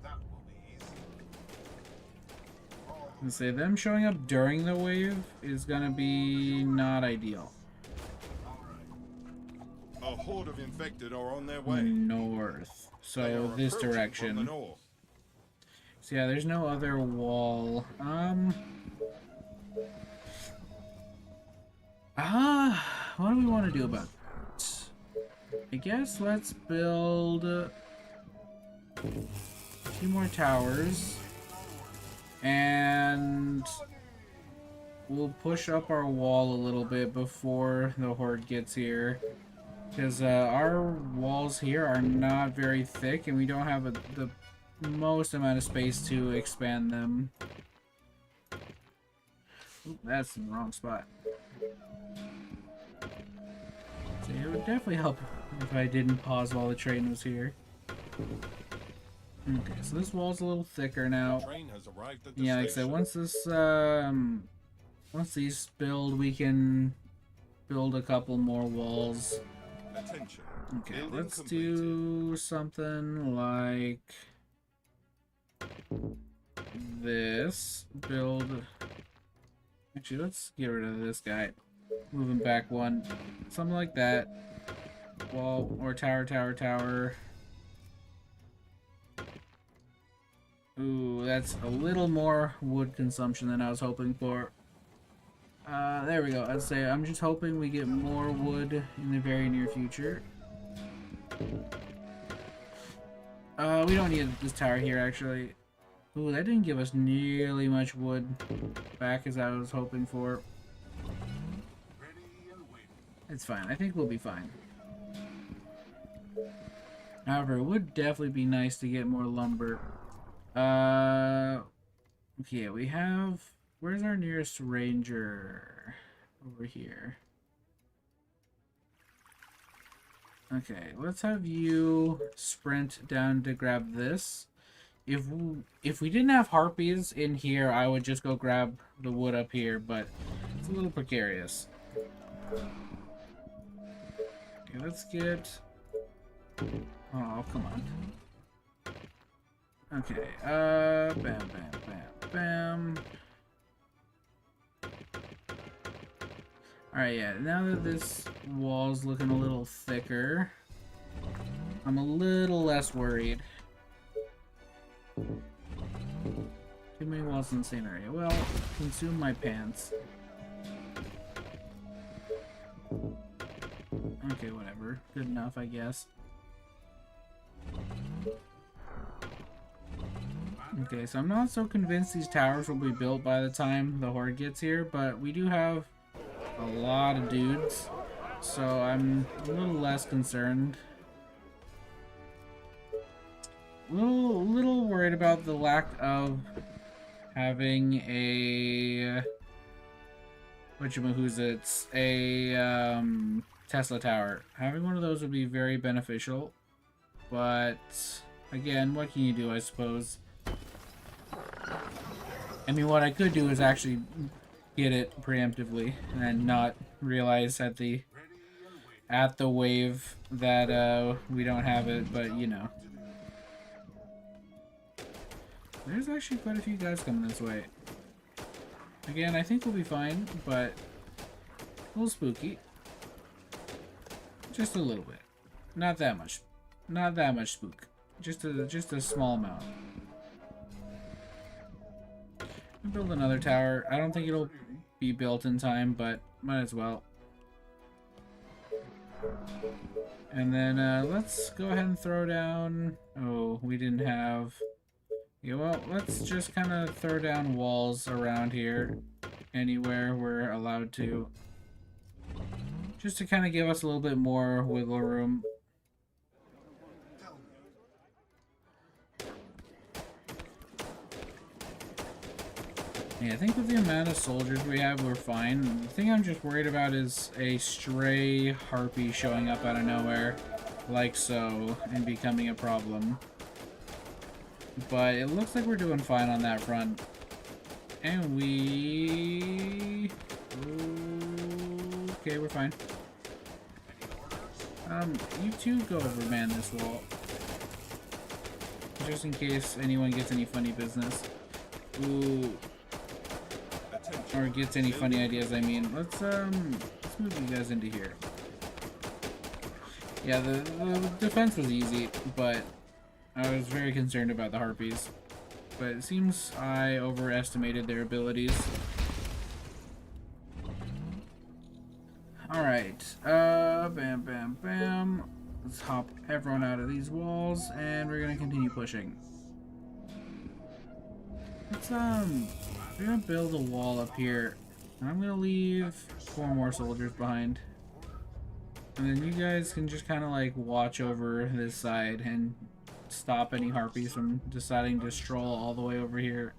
That will be easy. And say them showing up during the wave is gonna be not ideal. A horde of infected are on their way. North. They So are this approaching from the direction. north. So yeah, there's no other wall. What do we want to do about that? I guess let's build a few more towers. And we'll push up our wall a little bit before the horde gets here. Because our walls here are not very thick and we don't have the most amount of space to expand them. Oop, that's in the wrong spot. So it would definitely help if I didn't pause while the train was here. Okay, so this wall's a little thicker now. Train has arrived at the Yeah, like I said, station. once this, once these build, we can build a couple more walls. Attention. Okay, Building let's completed. do something like this. Build. Actually, let's get rid of this guy. Move him back one. Something like that. Wall or tower, tower, tower. Ooh, that's a little more wood consumption than I was hoping for. There we go. I'd say I'm just hoping we get more wood in the very near future. We don't need this tower here, actually. Ooh, that didn't give us nearly much wood back as I was hoping for. Ready and waiting. It's fine. I think we'll be fine. However, it would definitely be nice to get more lumber. Okay, we have... Where's our nearest ranger? Over here. Okay, let's have you sprint down to grab this. If we didn't have harpies in here, I would just go grab the wood up here, but it's a little precarious. Okay, let's get... Oh, come on. Okay, bam, bam, bam, bam. Alright, yeah, now that this wall's looking a little thicker, I'm a little less worried. Too many walls in the same area. Well, consume my pants. Okay, whatever. Good enough, I guess. Okay, so I'm not so convinced these towers will be built by the time the horde gets here, but we do have a lot of dudes, so I'm a little less concerned. Little worried about the lack of having a whatchamahoots, a Tesla tower. Having one of those would be very beneficial, but again, what can you do, I suppose? I mean, what I could do is actually get it preemptively and not realize at the wave that we don't have it, but you know. There's actually quite a few guys coming this way. Again, I think we'll be fine, but a little spooky. Just a little bit. Not that much. Not that much spook. Just a small amount. Build another tower. I don't think it'll be built in time, but might as well. And then let's go ahead and throw down... Oh, we didn't have... Yeah, well, let's just kind of throw down walls around here. Anywhere we're allowed to. Just to kind of give us a little bit more wiggle room. Yeah, I think with the amount of soldiers we have, we're fine. The thing I'm just worried about is a stray harpy showing up out of nowhere, like so, and becoming a problem. But it looks like we're doing fine on that front. And we... Okay, we're fine. You two go over man this wall. Just in case anyone gets any funny business. Ooh. Or gets any funny ideas, I mean. Let's move you guys into here. Yeah, the defense was easy, but I was very concerned about the harpies. But it seems I overestimated their abilities. Alright, bam, bam, bam. Let's hop everyone out of these walls, and we're gonna continue pushing. Let's, we're gonna build a wall up here. And I'm gonna leave 4 more soldiers behind. And then you guys can just kind of like watch over this side and stop any harpies from deciding to stroll all the way over here.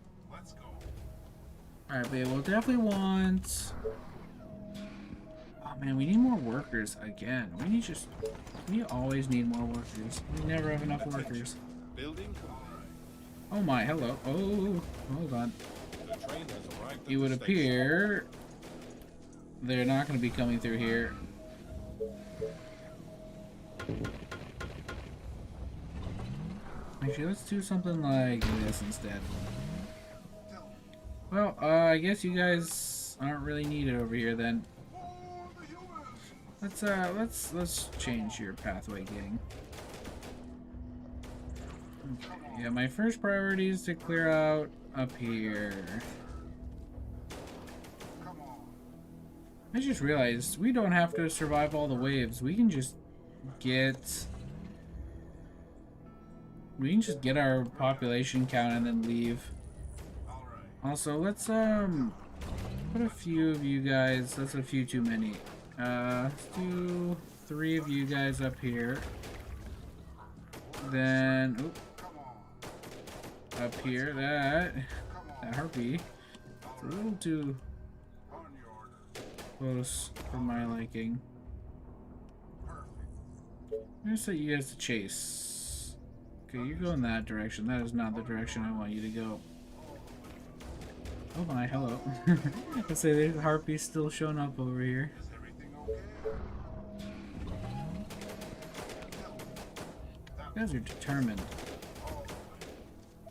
Alright, but yeah, we'll definitely want... Oh man, we need more workers again. We always need more workers. We never have enough workers. Oh my, hello. Oh, hold on. It would appear they're not going to be coming through here. Actually, let's do something like this instead. Well, I guess you guys aren't really needed over here then. Let's change your pathway, gang. Okay, yeah, my first priority is to clear out up here. I just realized we don't have to survive all the waves. We can just get our population count and then leave. Also, let's put a few of you guys. That's a few too many. Let's do 3 of you guys up here. Then up here, that harpy. It's a little too close for my liking. I'm gonna set you guys to chase. Okay, you go in that direction. That is not the direction I want you to go. Oh my, hello. Let's say there's harpies still showing up over here. You guys are determined.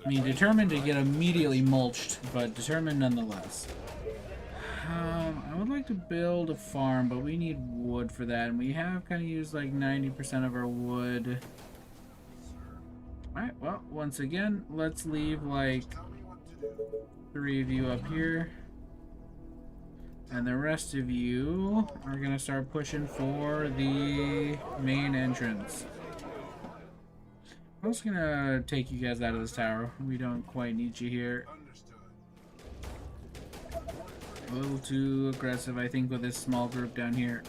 I mean, determined to get immediately mulched, but determined nonetheless. I would like to build a farm, but we need wood for that, and we have kind of used like 90% of our wood. Alright, well, once again, let's leave like 3 of you up here. And the rest of you are gonna start pushing for the main entrance. I'm also gonna take you guys out of this tower. We don't quite need you here. A little too aggressive, I think, with this small group down here.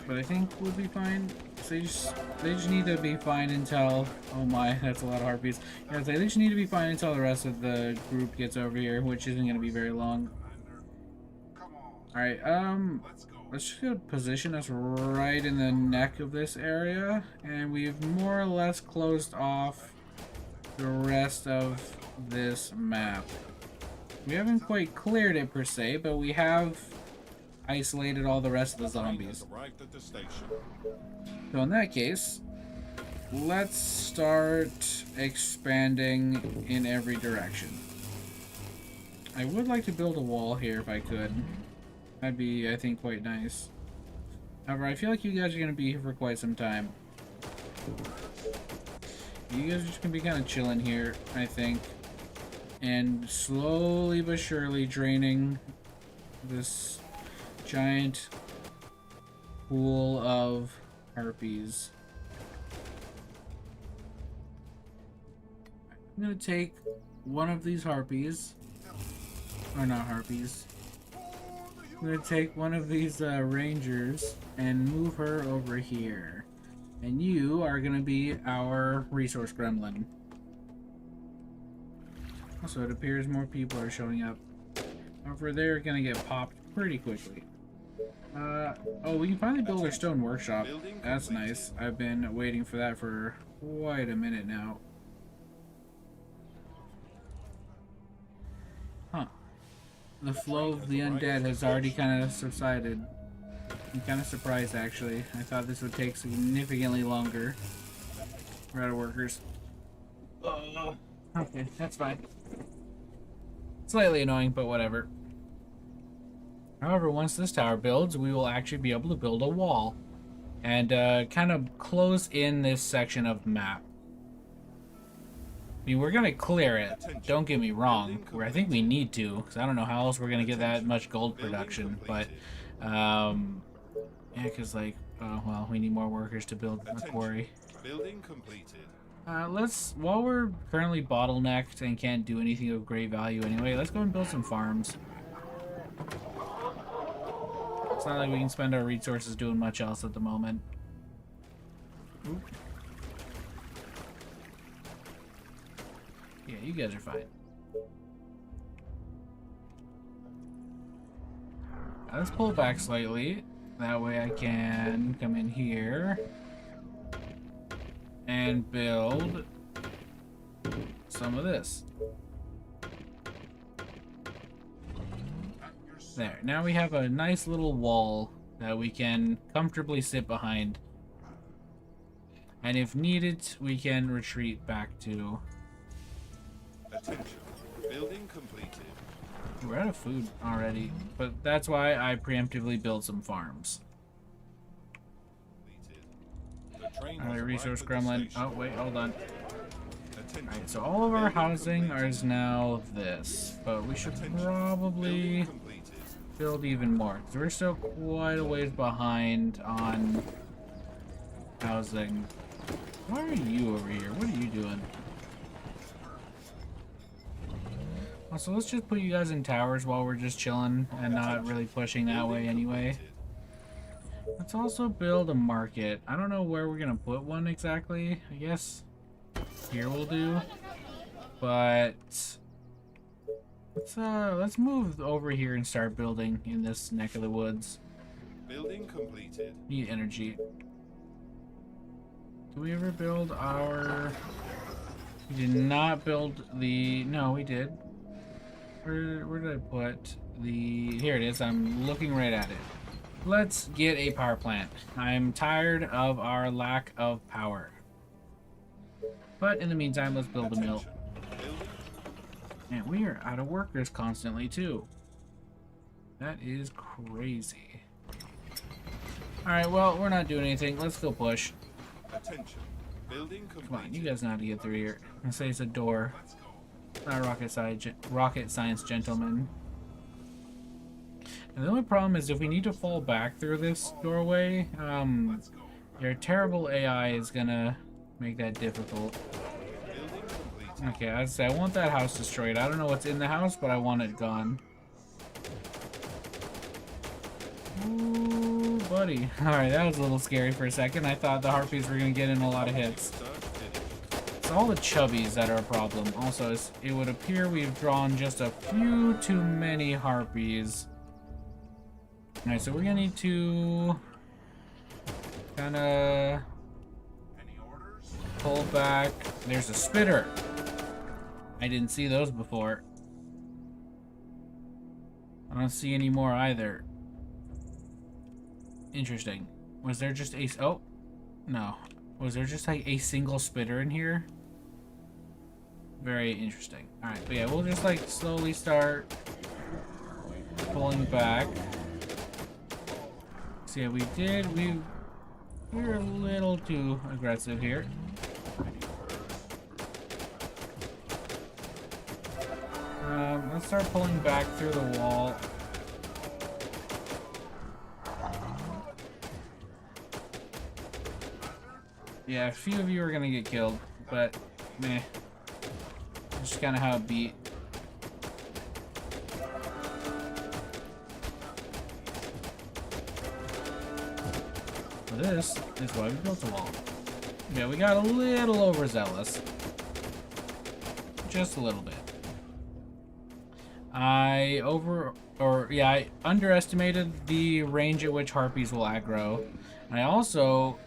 But I think we'll be fine. So they just need to be fine until... Oh my, that's a lot of harpies. Yeah, they just need to be fine until the rest of the group gets over here, which isn't going to be very long. Alright, let's just position us right in the neck of this area, and we've more or less closed off the rest of this map. We haven't quite cleared it per se, but we have isolated all the rest of the zombies. So in that case, let's start expanding in every direction. I would like to build a wall here if I could. That'd be, I think, quite nice. However, I feel like you guys are going to be here for quite some time. You guys are just gonna be kind of chilling here, I think. And slowly but surely draining this giant pool of harpies. I'm gonna take one of these harpies. Or not harpies. I'm gonna take one of these rangers and move her over here. And you are gonna be our resource gremlin. Also, it appears more people are showing up. However, they're gonna get popped pretty quickly. Oh, we can finally build our stone workshop. That's nice. I've been waiting for that for quite a minute now. Huh. The flow of the undead has already kind of subsided. I'm kind of surprised, actually. I thought this would take significantly longer. We're out of workers. Okay, that's fine. Slightly annoying, but whatever. However, once this tower builds, we will actually be able to build a wall and kind of close in this section of map. I mean, we're going to clear it, don't get me wrong, where I think we need to, because I don't know how else we're going to get that much gold production, but, yeah, because, like, oh, well, we need more workers to build a quarry. Building completed. While we're currently bottlenecked and can't do anything of great value anyway, let's go and build some farms. It's not like we can spend our resources doing much else at the moment. Oop. Yeah, you guys are fine. Now let's pull back slightly. That way I can come in here and build some of this. There. Now we have a nice little wall that we can comfortably sit behind. And if needed, we can retreat back to... Attention. Building completed. We're out of food already, but that's why I preemptively built some farms. Alright, resource gremlin. Oh, wait, hold on. Alright, so all of our housing is now this, but we should probably build even more, because we're still quite a ways behind on housing. Why are you over here? What are you doing? Also, let's just put you guys in towers while we're just chilling and not really pushing that way anyway. Let's also build a market. I don't know where we're gonna put one exactly. I guess here will do. But let's move over here and start building in this neck of the woods. Building completed. Need energy. Do we ever build our... We did not build the... No, we did. Where did I put the... Here it is. I'm looking right at it. Let's get a power plant. I'm tired of our lack of power. But in the meantime, let's build a mill. And we are out of workers constantly, too. That is crazy. Alright, well, we're not doing anything. Let's go push. Attention. Building completed. Come on, you guys know how to get through here. I'm gonna say it's a door. Not rocket science, gentlemen. And the only problem is if we need to fall back through this doorway, your terrible AI is gonna make that difficult. Okay, I'd say I want that house destroyed. I don't know what's in the house, but I want it gone. Ooh, buddy. Alright, that was a little scary for a second. I thought the harpies were gonna get in a lot of hits. It's all the chubbies that are a problem. Also, it would appear we've drawn just a few too many harpies. Alright, so we're gonna need to kinda pull back. There's a spitter. I didn't see those before. I don't see any more either. Interesting. Was there just a... Oh, no. Was there just like a single spitter in here? Very interesting. Alright, but yeah, we'll just like slowly start pulling back. So yeah, we were a little too aggressive here. let's start pulling back through the wall. Yeah, a few of you are gonna get killed, but meh. Just kind of how it beat. Well, this is why we built a wall. Yeah, we got a little overzealous. Just a little bit. I underestimated the range at which harpies will aggro. And I also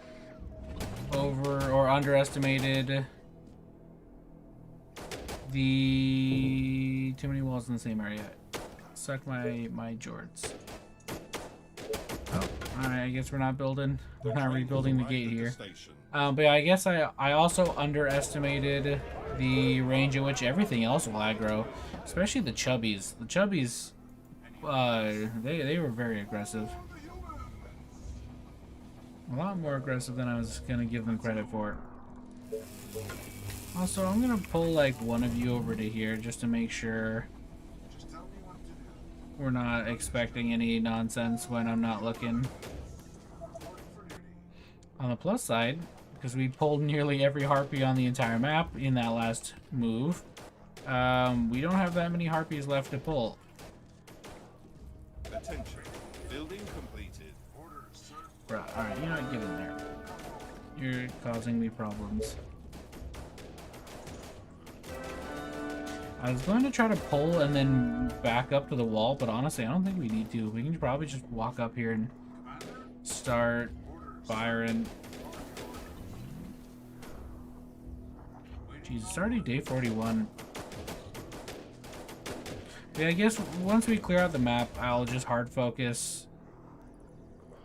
underestimated the too many walls in the same area. Suck my jorts. Oh, alright, I guess we're not rebuilding the gate here. But yeah, I guess I also underestimated the range at which everything else will aggro, especially the chubbies. The chubbies, they were very aggressive. A lot more aggressive than I was gonna give them credit for. Also, I'm gonna pull like one of you over to here just to make sure we're not expecting any nonsense when I'm not looking. On the plus side, because we pulled nearly every harpy on the entire map in that last move, we don't have that many harpies left to pull. Attention. Building completed. Bruh, alright, you know what, get in there. You're causing me problems. I was going to try to pull and then back up to the wall, but honestly, I don't think we need to. We can probably just walk up here and start firing. Jeez, it's already day 41. Yeah, I guess once we clear out the map, I'll just hard focus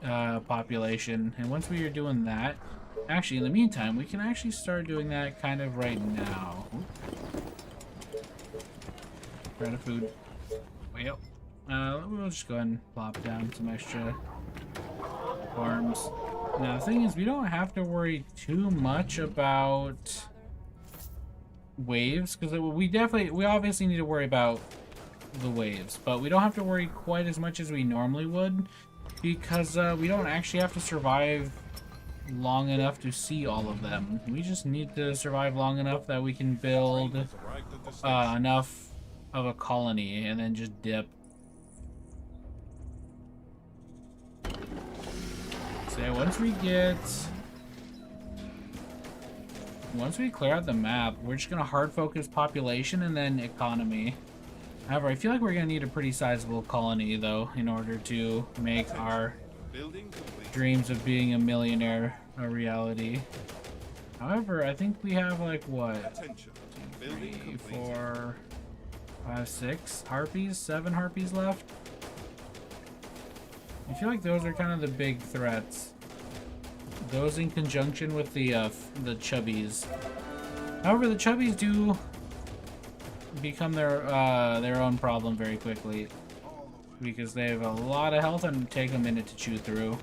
population. And once we are doing that, actually, in the meantime, we can actually start doing that kind of right now. Out of food. Well, we'll just go ahead and plop down some extra farms. Now, the thing is, we don't have to worry too much about waves, because we obviously need to worry about the waves, but we don't have to worry quite as much as we normally would, because we don't actually have to survive long enough to see all of them. We just need to survive long enough that we can build enough of a colony and then just dip. So once we clear out the map, we're just gonna hard focus population and then economy. However, I feel like we're gonna need a pretty sizable colony though in order to make our dreams of being a millionaire a reality. However, I think we have like what? 2, 3, 4, 5, 6 harpies, 7 harpies left. I feel like those are kind of the big threats. Those in conjunction with the chubbies. However, the chubbies do become their own problem very quickly, because they have a lot of health and take a minute to chew through.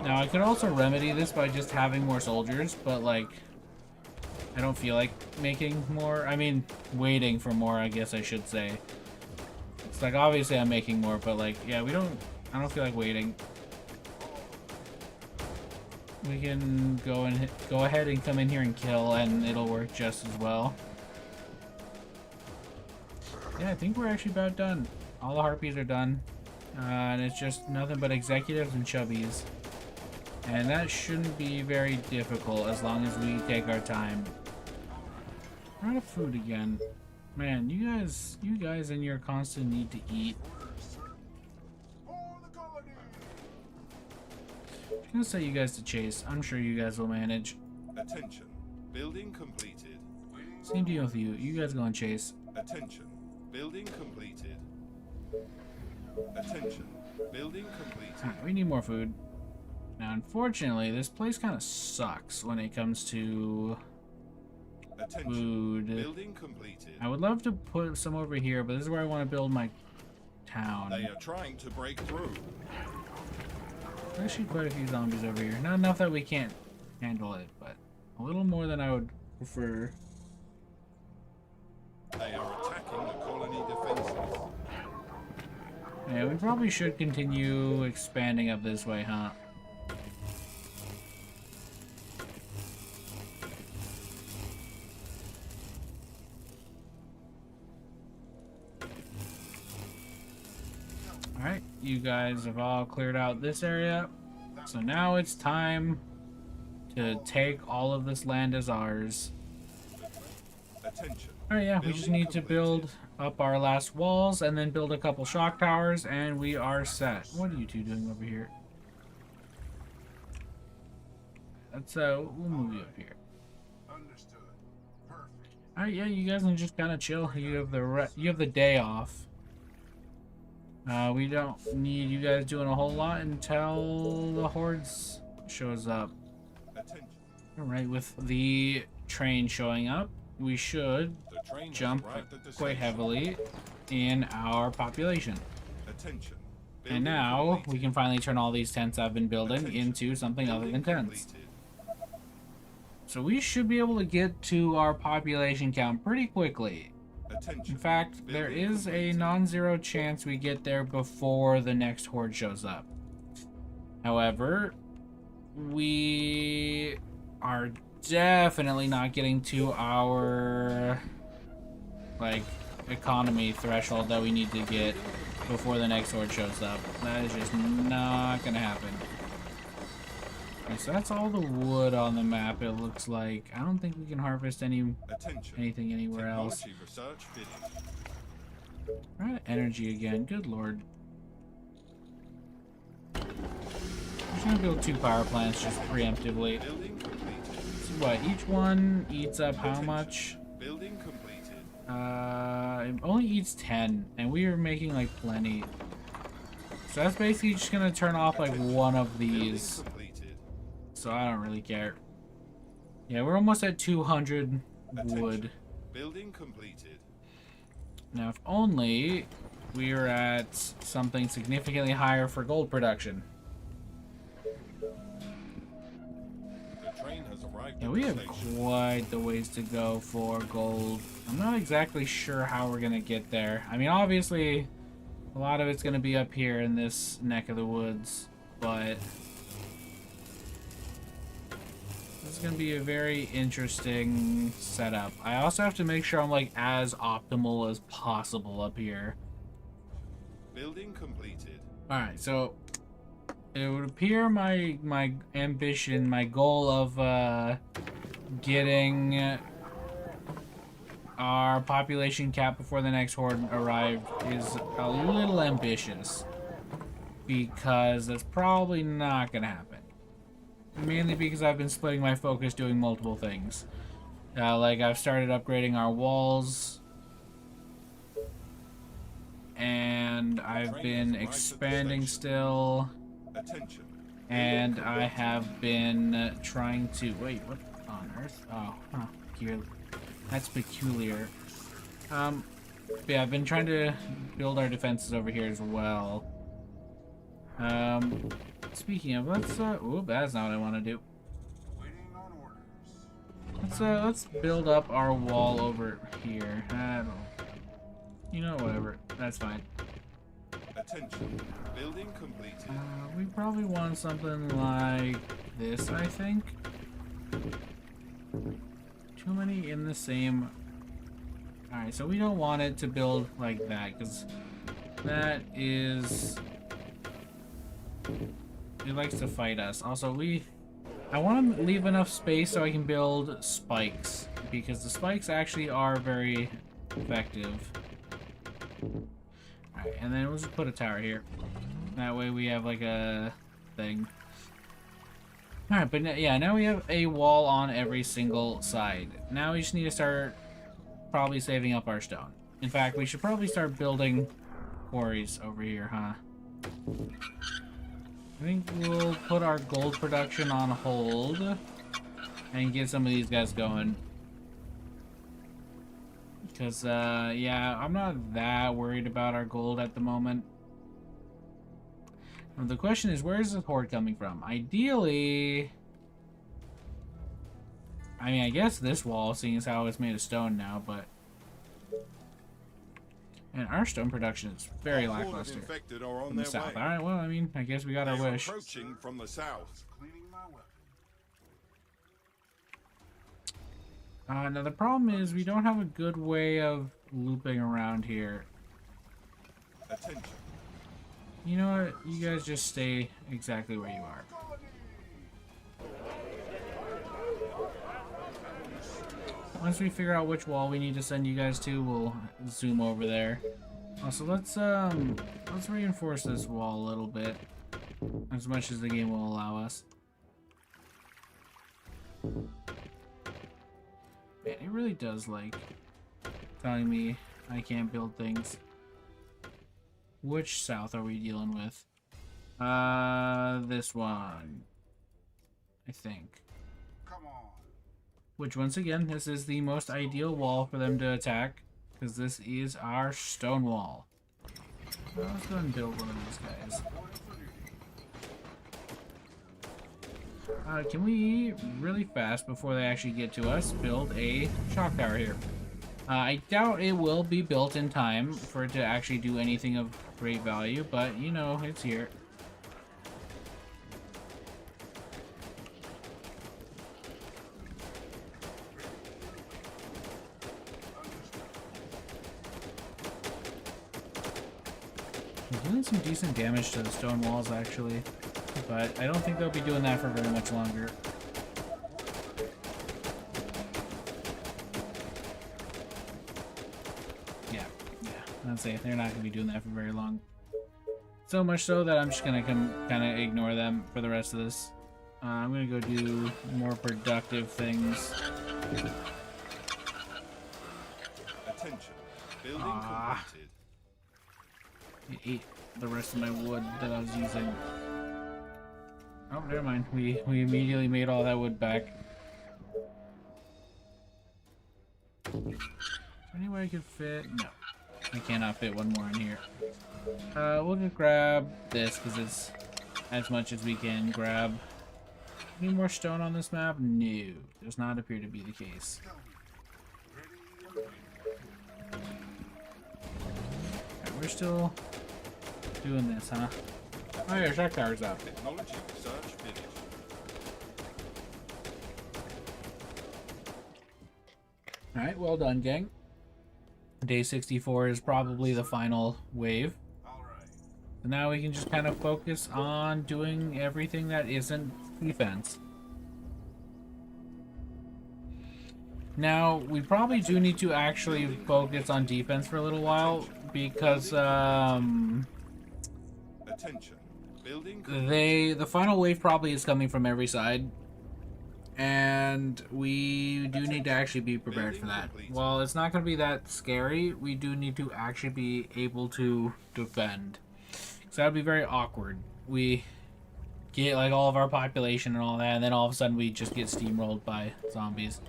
Now, I could also remedy this by just having more soldiers, but like, I don't feel like making more. I mean, waiting for more, I guess I should say. It's like, obviously I'm making more, but like, yeah, I don't feel like waiting. We can go ahead and come in here and kill, and it'll work just as well. Yeah, I think we're actually about done. All the harpies are done. And it's just nothing but executives and chubbies. And that shouldn't be very difficult as long as we take our time. We're out of food again. Man, you guys in your constant need to eat. I'm gonna set you guys to chase. I'm sure you guys will manage. Attention. Building completed. Same deal with you. You guys go and chase. Attention. Building completed. Attention. Building completed. Right, we need more food. Now, unfortunately, this place kind of sucks when it comes to food. Building completed. I would love to put some over here, but this is where I want to build my town. They are trying to break through. There's actually quite a few zombies over here. Not enough that we can't handle it, but a little more than I would prefer. They are attacking the colony defenses. Yeah, we probably should continue expanding up this way, huh? Alright, you guys have all cleared out this area. So now it's time to take all of this land as ours. Attention. Alright, yeah, we just need to build up our last walls and then build a couple shock towers and we are set. What are you two doing over here? Let's we'll move you up here. Understood. Perfect. Alright, yeah, you guys can just kind of chill. You have the day off. We don't need you guys doing a whole lot until the hordes shows up. Attention. Alright, with the train showing up, we should The train has jump arrived at the quite station. heavily in our population. Attention. And Building now we completed. can finally turn all these tents I've been building Attention. into something other than Building tents. completed. So we should be able to get to our population count pretty quickly. Attention. In fact, there Building is a completed. non-zero chance we get there before the next horde shows up. However, we are definitely not getting to our economy threshold that we need to get before the next horde shows up. That is just not gonna happen. Okay, so that's all the wood on the map, it looks like. I don't think we can harvest Attention. anything anywhere else. Technology research finished. Alright, energy again. Good lord. I'm just gonna build 2 power plants just preemptively. Building completed. So what, each one eats up how much? Building completed. It only eats 10, and we are making like plenty. So that's basically just gonna turn off like one of these. Building completed. So I don't really care. Yeah, we're almost at 200 Attention. wood. Building completed. Now, if only we were at something significantly higher for gold production. The train has arrived Yeah, at we the have station. quite the ways to go for gold. I'm not exactly sure how we're gonna get there. I mean, obviously, a lot of it's gonna be up here in this neck of the woods, but this is gonna be a very interesting setup. I also have to make sure I'm like as optimal as possible up here. Building completed. All right, so it would appear my ambition, my goal of getting our population cap before the next horde arrived is a little ambitious, because that's probably not gonna happen. Mainly because I've been splitting my focus doing multiple things. Like I've started upgrading our walls, and I've been expanding still, Attention. and I have been trying to wait. What on earth? Oh, huh. Here, that's peculiar. Yeah, I've been trying to build our defenses over here as well. Speaking of, let's oop, that's not what I want to do. Waiting on orders. Let's build up our wall over here. I don't. You know, whatever. That's fine. Attention. Building completed. We probably want something like this, I think. Too many in the same. Alright, so we don't want it to build like that, because that is. It likes to fight us. Also, I want to leave enough space so I can build spikes, because the spikes actually are very effective. Alright, and then we'll just put a tower here. That way we have like a thing. Alright, but yeah, now we have a wall on every single side. Now we just need to start probably saving up our stone. In fact, we should probably start building quarries over here, huh? I think we'll put our gold production on hold and get some of these guys going. Because, yeah, I'm not that worried about our gold at the moment. Now, the question is, where is this horde coming from? Ideally, I mean, I guess this wall, seeing as how it's made of stone now, but And our stone production is very A horde of lackluster. infected are on From the their south. way. Alright, well, I mean, I guess we got our They are wish. approaching from the south. Cleaning my weapon. Now the problem is we don't have a good way of looping around here. Attention. You know what? You guys just stay exactly where you are. Once we figure out which wall we need to send you guys to, we'll zoom over there. Also, let's reinforce this wall a little bit, as much as the game will allow us. Man, it really does like telling me I can't build things. Which south are we dealing with? This one, I think. Come on. Which, once again, this is the most ideal wall for them to attack, because this is our stone wall. Well, let's go ahead and build one of these guys. Can we, really fast, before they actually get to us, build a shock tower here? I doubt it will be built in time for it to actually do anything of great value, but, you know, it's here. We're doing some decent damage to the stone walls, actually, but I don't think they'll be doing that for very much longer. Yeah, I'd say they're not going to be doing that for very long. So much so that I'm just going to kind of ignore them for the rest of this. I'm going to go do more productive things. Attention. Building completed. It ate the rest of my wood that I was using. Oh, never mind. We immediately made all that wood back. Is there any way I could fit? No. I cannot fit one more in here. We'll just grab this because it's as much as we can grab. Any more stone on this map? No. Does not appear to be the case. Alright, we're still doing this, huh? Oh yeah, shock tower's up. Technology research finished. Alright, well done, gang. Day 64 is probably the final wave. Alright. So now we can just kind of focus on doing everything that isn't defense. Now, we probably do need to actually focus on defense for a little while because Attention. Building complete. the final wave probably is coming from every side. And we do need to actually be prepared for that. While it's not going to be that scary, we do need to actually be able to defend. So that would be very awkward. We get like all of our population and all that, and then all of a sudden we just get steamrolled by zombies.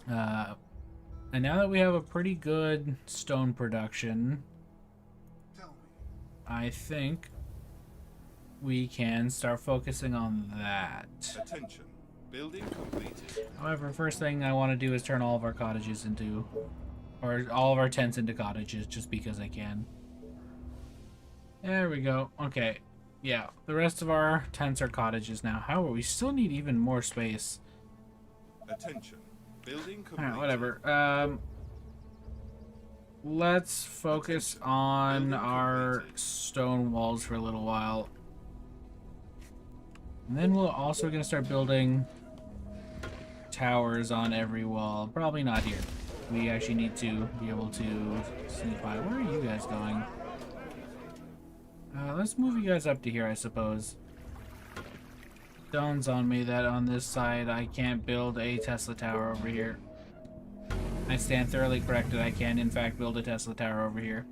And now that we have a pretty good stone production, Tell me. I think we can start focusing on that. Attention. Building completed. However, first thing I want to do is turn all of our cottages into, or all of our tents into cottages, just because I can. There we go. Okay. Yeah, the rest of our tents are cottages now. However, we still need even more space. Attention. Building completed. Alright, whatever. Let's focus on our stone walls for a little while. And then we're also going to start building towers on every wall. Probably not here. We actually need to be able to sneak by. Where are you guys going? Let's move you guys up to here, I suppose. Dawns on me that on this side I can't build a Tesla tower over here. I stand thoroughly corrected. I can, in fact, build a Tesla tower over here.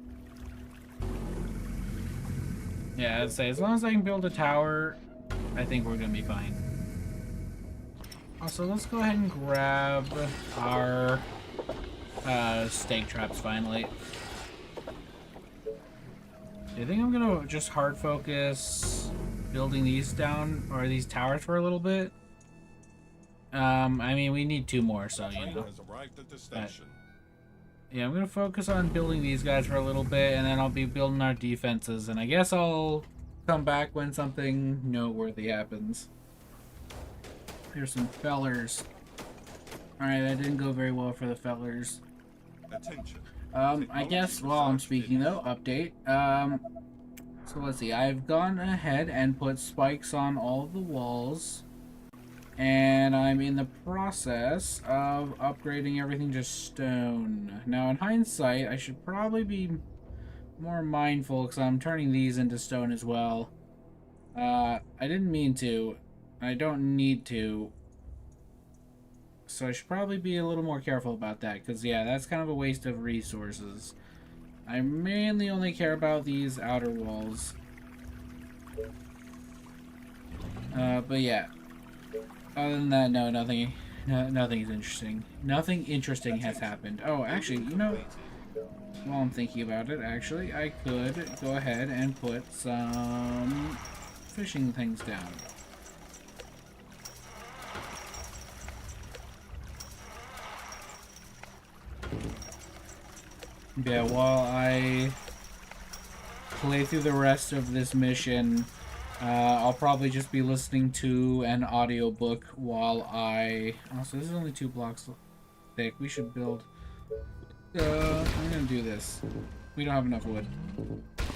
Yeah, I'd say as long as I can build a tower, I think we're gonna be fine. Also, let's go ahead and grab our stake traps finally. I think I'm gonna just hard focus building these down, or these towers for a little bit. I mean, we need 2 more, so, you Train know. has arrived at the station. yeah, I'm gonna focus on building these guys for a little bit, and then I'll be building our defenses, and I guess I'll come back when something noteworthy happens. Here's some fellers. Alright, that didn't go very well for the fellers. Attention. I guess while I'm speaking though, update. So let's see, I've gone ahead and put spikes on all of the walls. And I'm in the process of upgrading everything to stone. Now, in hindsight, I should probably be more mindful because I'm turning these into stone as well. I didn't mean to. I don't need to. So I should probably be a little more careful about that because, yeah, that's kind of a waste of resources. I mainly only care about these outer walls. But yeah. Other than that, no, nothing is interesting. Nothing interesting has happened. Oh, actually, you know, while I'm thinking about it, actually, I could go ahead and put some fishing things down. Yeah, while I play through the rest of this mission, I'll probably just be listening to an audiobook while I... Oh, so this is only 2 blocks thick. We should build... I'm gonna do this. We don't have enough wood.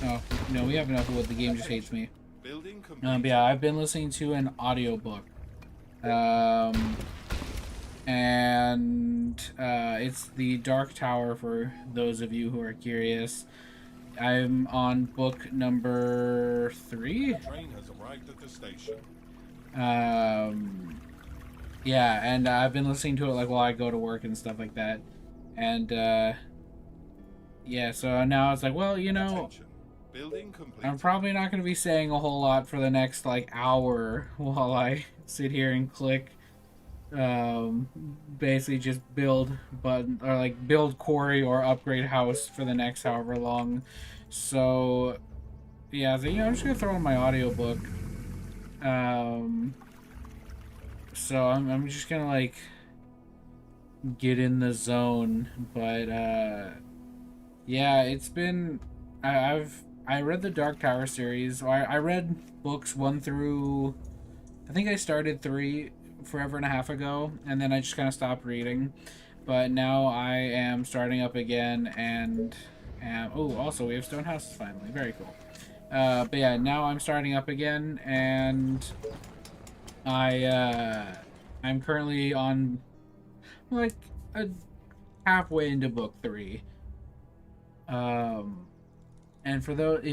Oh, no, we have enough wood. The game just hates me. But yeah, I've been listening to an audiobook. And it's The Dark Tower for those of you who are curious. I'm on book number 3. The train has arrived at the station. Yeah, and I've been listening to it like while I go to work and stuff like that. And yeah, so now it's like, well, you know, I'm probably not going to be saying a whole lot for the next like hour while I sit here and click basically just build button or like build quarry or upgrade house for the next however long. So yeah, so, you know, I'm just gonna throw in my audiobook. So I'm just gonna like get in the zone. But yeah, it's been I read the Dark Tower series. I read books 1 through, I think I started 3 forever and a half ago, and then I just kind of stopped reading. But now I am starting up again, and oh, also we have stone houses finally. Very cool. But yeah, now I'm starting up again, and I'm currently on like halfway into book 3. And for those,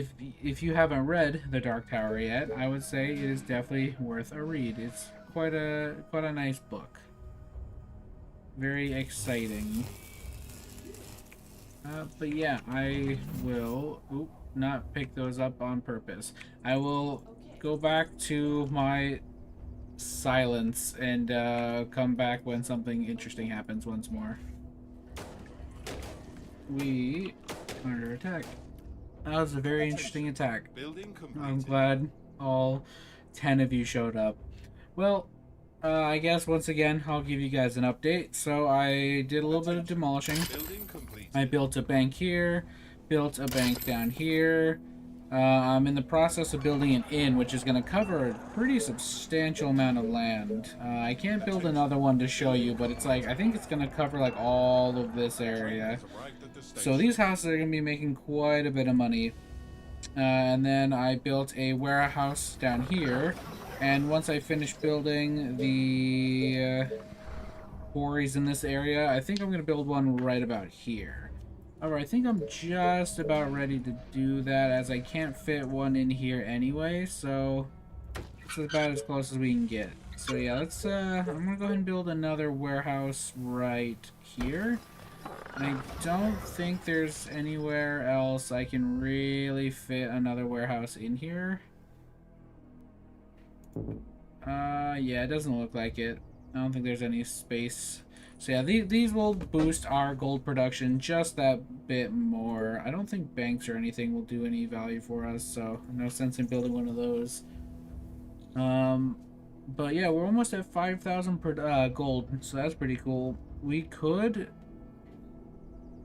if you haven't read The Dark Tower yet, I would say it is definitely worth a read. It's quite a nice book. Very exciting. But yeah, I will not pick those up on purpose. I will go back to my silence and come back when something interesting happens once more. We are under attack. That was a very interesting attack. I'm glad all 10 of you showed up. Well, I guess once again, I'll give you guys an update. So I did a little bit of demolishing. I built a bank here, built a bank down here. I'm in the process of building an inn, which is going to cover a pretty substantial amount of land. I can't build another one to show you, but it's like, I think it's going to cover like all of this area. So these houses are going to be making quite a bit of money. And then I built a warehouse down here. And once I finish building the quarries in this area, I think I'm going to build one right about here. Alright, I think I'm just about ready to do that, as I can't fit one in here anyway, so it's about as close as we can get. So yeah, let's, I'm going to go ahead and build another warehouse right here. I don't think there's anywhere else I can really fit another warehouse in here. Yeah, it doesn't look like it. I don't think there's any space. So yeah, these will boost our gold production just that bit more. I don't think banks or anything will do any value for us, so no sense in building one of those. But yeah, we're almost at 5,000 per gold, so that's pretty cool. We could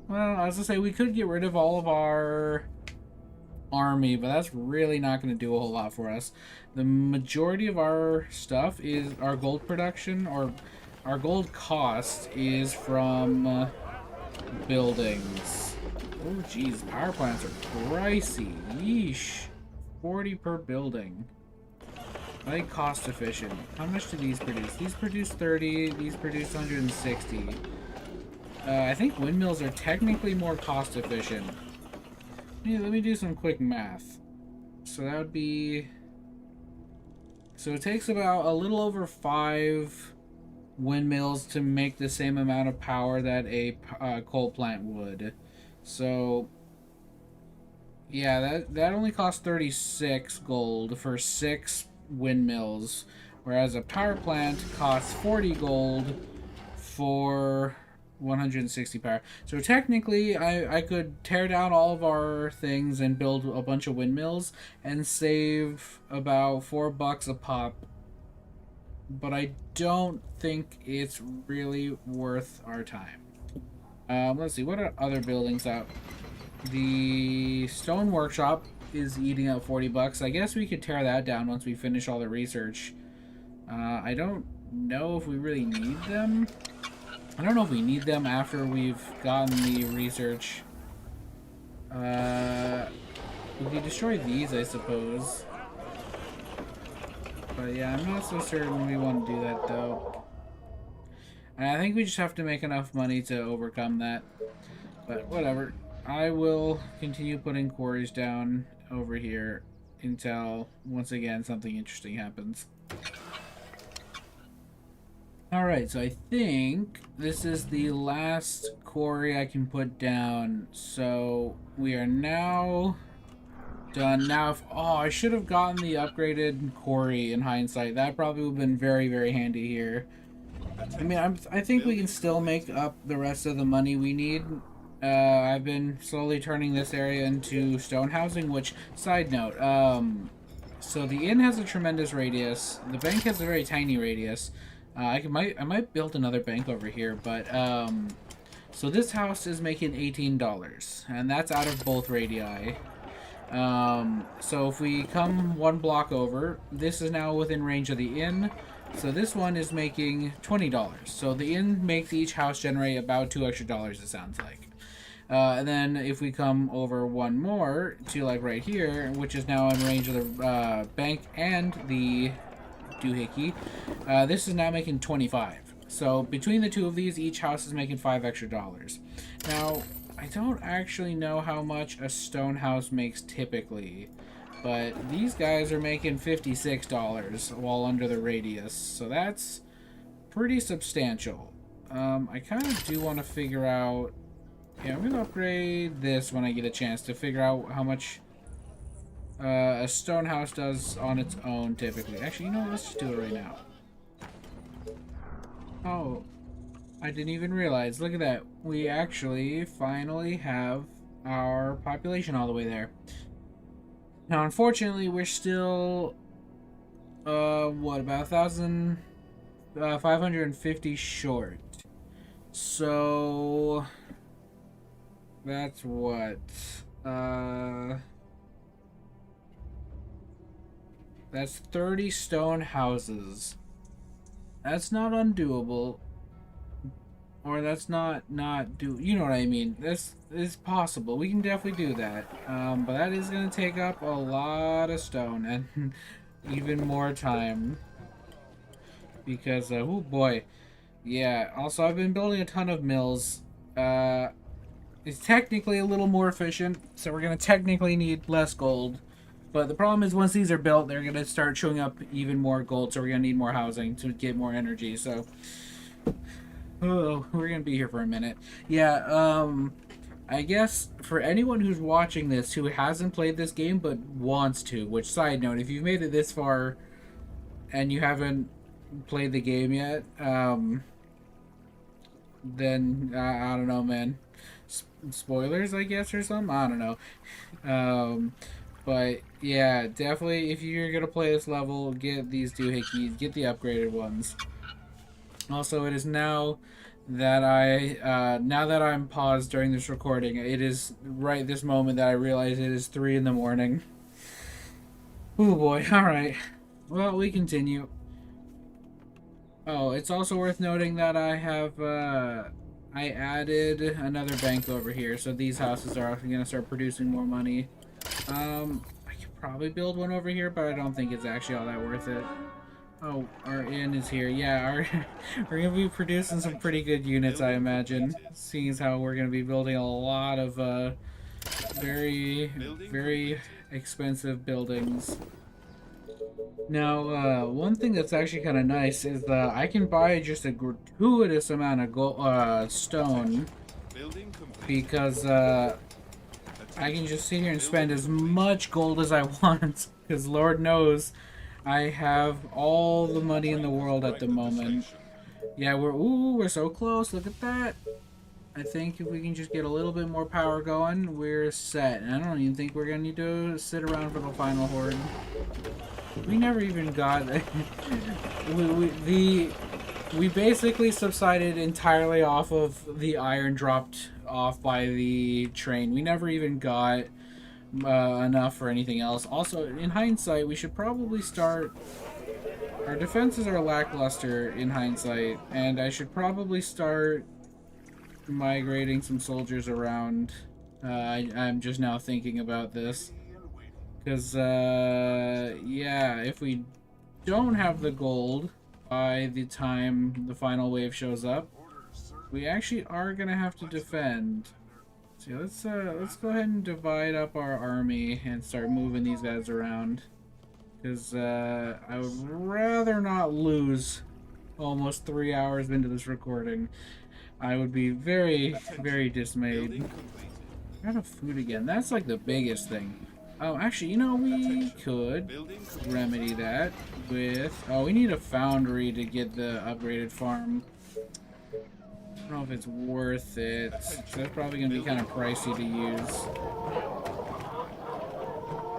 Well, I was gonna say we could get rid of all of our army, but that's really not going to do a whole lot for us. The majority of our stuff is our gold production, or our gold cost is from buildings. Oh, geez, power plants are pricey. Yeesh. 40 per building. I think cost efficient. How much do these produce? These produce 30, these produce 160. I think windmills are technically more cost efficient. Yeah, let me do some quick math. So that would be... So it takes about a little over 5 windmills to make the same amount of power that a coal plant would. So... Yeah, that only costs 36 gold for 6 windmills. Whereas a power plant costs 40 gold for 160 power. So technically, I could tear down all of our things and build a bunch of windmills and save about $4 a pop. But I don't think it's really worth our time. Let's see, what are other buildings out? The stone workshop is eating up $40. I guess we could tear that down once we finish all the research. I don't know if we really need them. I don't know if we need them after we've gotten the research. We can destroy these, I suppose. But yeah, I'm not so certain we want to do that, though. And I think we just have to make enough money to overcome that. But whatever. I will continue putting quarries down over here until, once again, something interesting happens. Alright, so I think this is the last quarry I can put down. So we are now done. Now, if, oh, I should have gotten the upgraded quarry in hindsight. That probably would have been very, very handy here. I mean, I think we can still make up the rest of the money we need. I've been slowly turning this area into stone housing, which, side note, so the inn has a tremendous radius. The bank has a very tiny radius. I might build another bank over here, but so this house is making $18, and that's out of both radii. So if we come one block over, this is now within range of the inn. So this one is making $20. So the inn makes each house generate about $2 extra, it sounds like. And then if we come over one more to like right here, which is now in range of the bank and the doohickey, this is now making 25. So between the two of these, each house is making $5 extra. Now, I don't actually know how much a stone house makes typically, but these guys are making $56 while under the radius, so that's pretty substantial. I kind of do want to figure out... Yeah, I'm going to upgrade this when I get a chance to figure out how much a stone house does on its own typically. Actually, you know what? Let's just do it right now. Oh, I didn't even realize. Look at that. We actually finally have our population all the way there. Now, unfortunately, we're still, what, about 1,550 short. So... That's what, that's 30 stone houses. That's not undoable. Or that's not you know what I mean. This is possible. We can definitely do that. But that is going to take up a lot of stone and even more time. Because, oh boy. Yeah, also I've been building a ton of mills. It's technically a little more efficient, so we're going to technically need less gold. But the problem is once these are built, they're going to start chewing up even more gold, so we're going to need more housing to get more energy. So, oh, we're going to be here for a minute. Yeah, I guess for anyone who's watching this who hasn't played this game but wants to, which, side note, if you've made it this far and you haven't played the game yet, then, I don't know, man. Spoilers, I guess, or something? I don't know. But yeah, definitely if you're gonna play this level, get these doohickeys, get the upgraded ones. Also, it is now that now that I'm paused during this recording, it is right this moment that I realize it is 3 in the morning. Oh boy, alright. Well, we continue. Oh, it's also worth noting that I added another bank over here, so these houses are gonna start producing more money. I could probably build one over here, but I don't think it's actually all that worth it. Oh, our inn is here. Yeah, we're gonna be producing some pretty good units, I imagine. Seeing as how we're gonna be building a lot of very, very expensive buildings. Now, one thing that's actually kind of nice is I can buy just a gratuitous amount of stone because I can just sit here and spend as much gold as I want because Lord knows I have all the money in the world at the moment. Yeah, we're so close. Look at that. I think if we can just get a little bit more power going, we're set. And I don't even think we're gonna need to sit around for the final horde. We never even got we basically subsided entirely off of the iron dropped off by the train. We never even got enough for anything else. Also, in hindsight, we should probably start. Our defenses are lackluster in hindsight, and I should probably start migrating some soldiers around. I'm just now thinking about this. Because, yeah, if we don't have the gold by the time the final wave shows up, we actually are going to have to defend. So let's go ahead and divide up our army and start moving these guys around. Because, I would rather not lose almost 3 hours into this recording. I would be very, very dismayed. Out of food again. That's like the biggest thing. Oh, actually, you know, we could remedy that with... Oh, we need a foundry to get the upgraded farm. I don't know if it's worth it. That's probably going to be kind of pricey to use.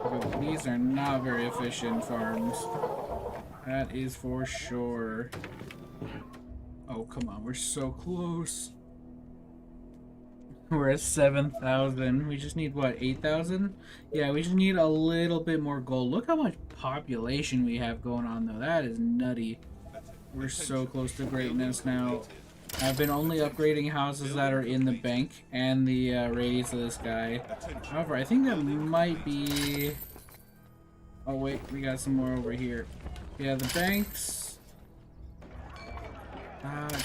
But these are not very efficient farms. That is for sure. Oh, come on. We're so close. We're at 7,000. We just need, what, 8,000? Yeah, we just need a little bit more gold. Look how much population we have going on, though. That is nutty. We're so close to greatness now. I've been only upgrading houses that are in the bank and the radius of this guy. However, I think that might be... Oh, wait. We got some more over here. Yeah, the banks...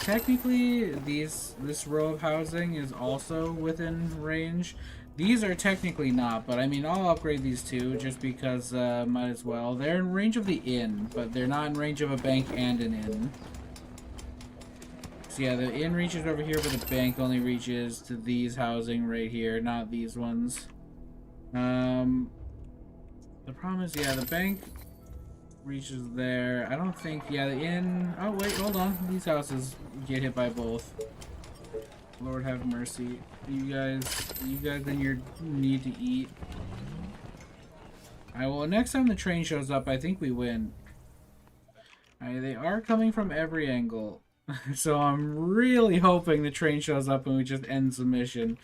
technically, this row of housing is also within range. These are technically not, but I mean, I'll upgrade these two just because might as well. They're in range of the inn, but they're not in range of a bank and an inn. So yeah, the inn reaches over here, but the bank only reaches to these housing right here, not these ones. The problem is, yeah, the bank reaches there. I don't think, yeah, the inn... Oh, wait, hold on. These houses get hit by both. Lord have mercy. You guys in your need to eat. Alright, well, next time the train shows up, I think we win. Alright, they are coming from every angle. So I'm really hoping the train shows up and we just end the mission.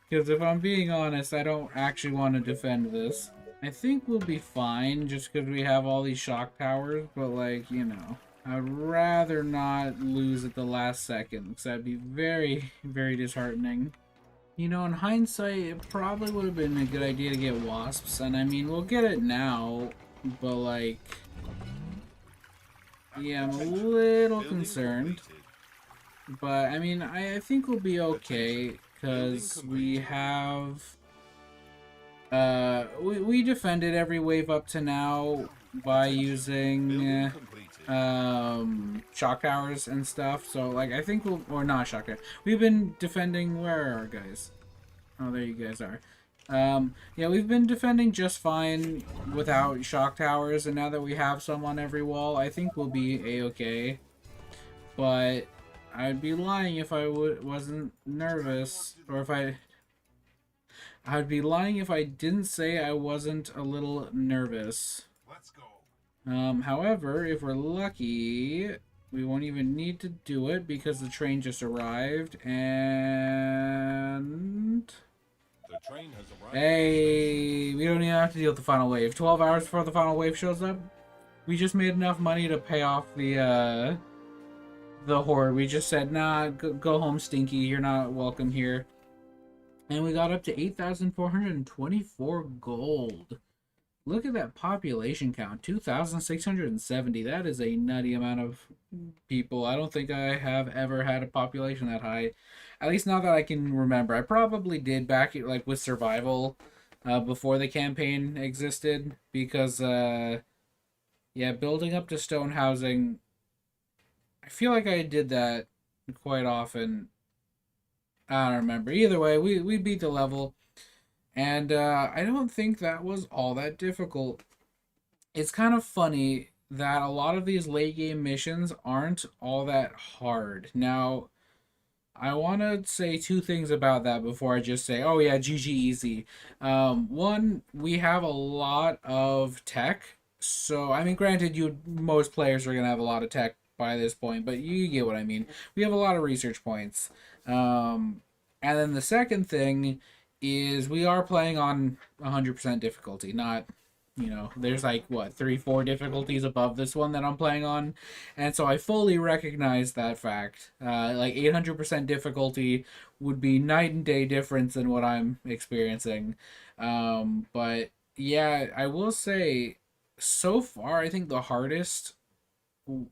Because if I'm being honest, I don't actually want to defend this. I think we'll be fine just because we have all these shock towers, but like, you know, I'd rather not lose at the last second because that'd be very, very disheartening. You know, in hindsight, it probably would have been a good idea to get wasps, and I mean, we'll get it now, but like, yeah, I'm a little concerned. But I mean, I think we'll be okay because we have... we defended every wave up to now by using shock towers and stuff. So like I think we'll, or not shock towers. We've been defending. Where are our guys? Oh, there you guys are. Yeah, we've been defending just fine without shock towers, and now that we have some on every wall, I think we'll be a-okay. But I'd be lying if I wasn't nervous, or if I'd be lying if I didn't say I wasn't a little nervous. Let's go. However, if we're lucky, We won't even need to do it because the train just arrived. And... The train has arrived. hey, we don't even have to deal with the final wave. 12 hours before the final wave shows up. We just made enough money to pay off the horde. We just said, nah, go home, Stinky. You're not welcome here. And we got up to 8,424 gold. Look at that population count. 2,670. That is a nutty amount of people. I don't think I have ever had a population that high. At least not that I can remember. I probably did back like with survival before the campaign existed. Because, yeah, building up to stone housing, I feel like I did that quite often. I don't remember. Either way, we beat the level. And I don't think that was all that difficult. It's kind of funny that a lot of these late game missions aren't all that hard. Now, I want to say two things about that before I just say, oh yeah, GG easy. One, we have a lot of tech. So, I mean, granted, most players are going to have a lot of tech by this point, but you get what I mean. We have a lot of research points. And then the second thing is we are playing on 100% difficulty, not, there's like, what, 3-4 difficulties above this one that I'm playing on. And so I fully recognize that fact. Like 800% difficulty would be night and day difference than what I'm experiencing. But yeah, I will say, so far, I think the hardest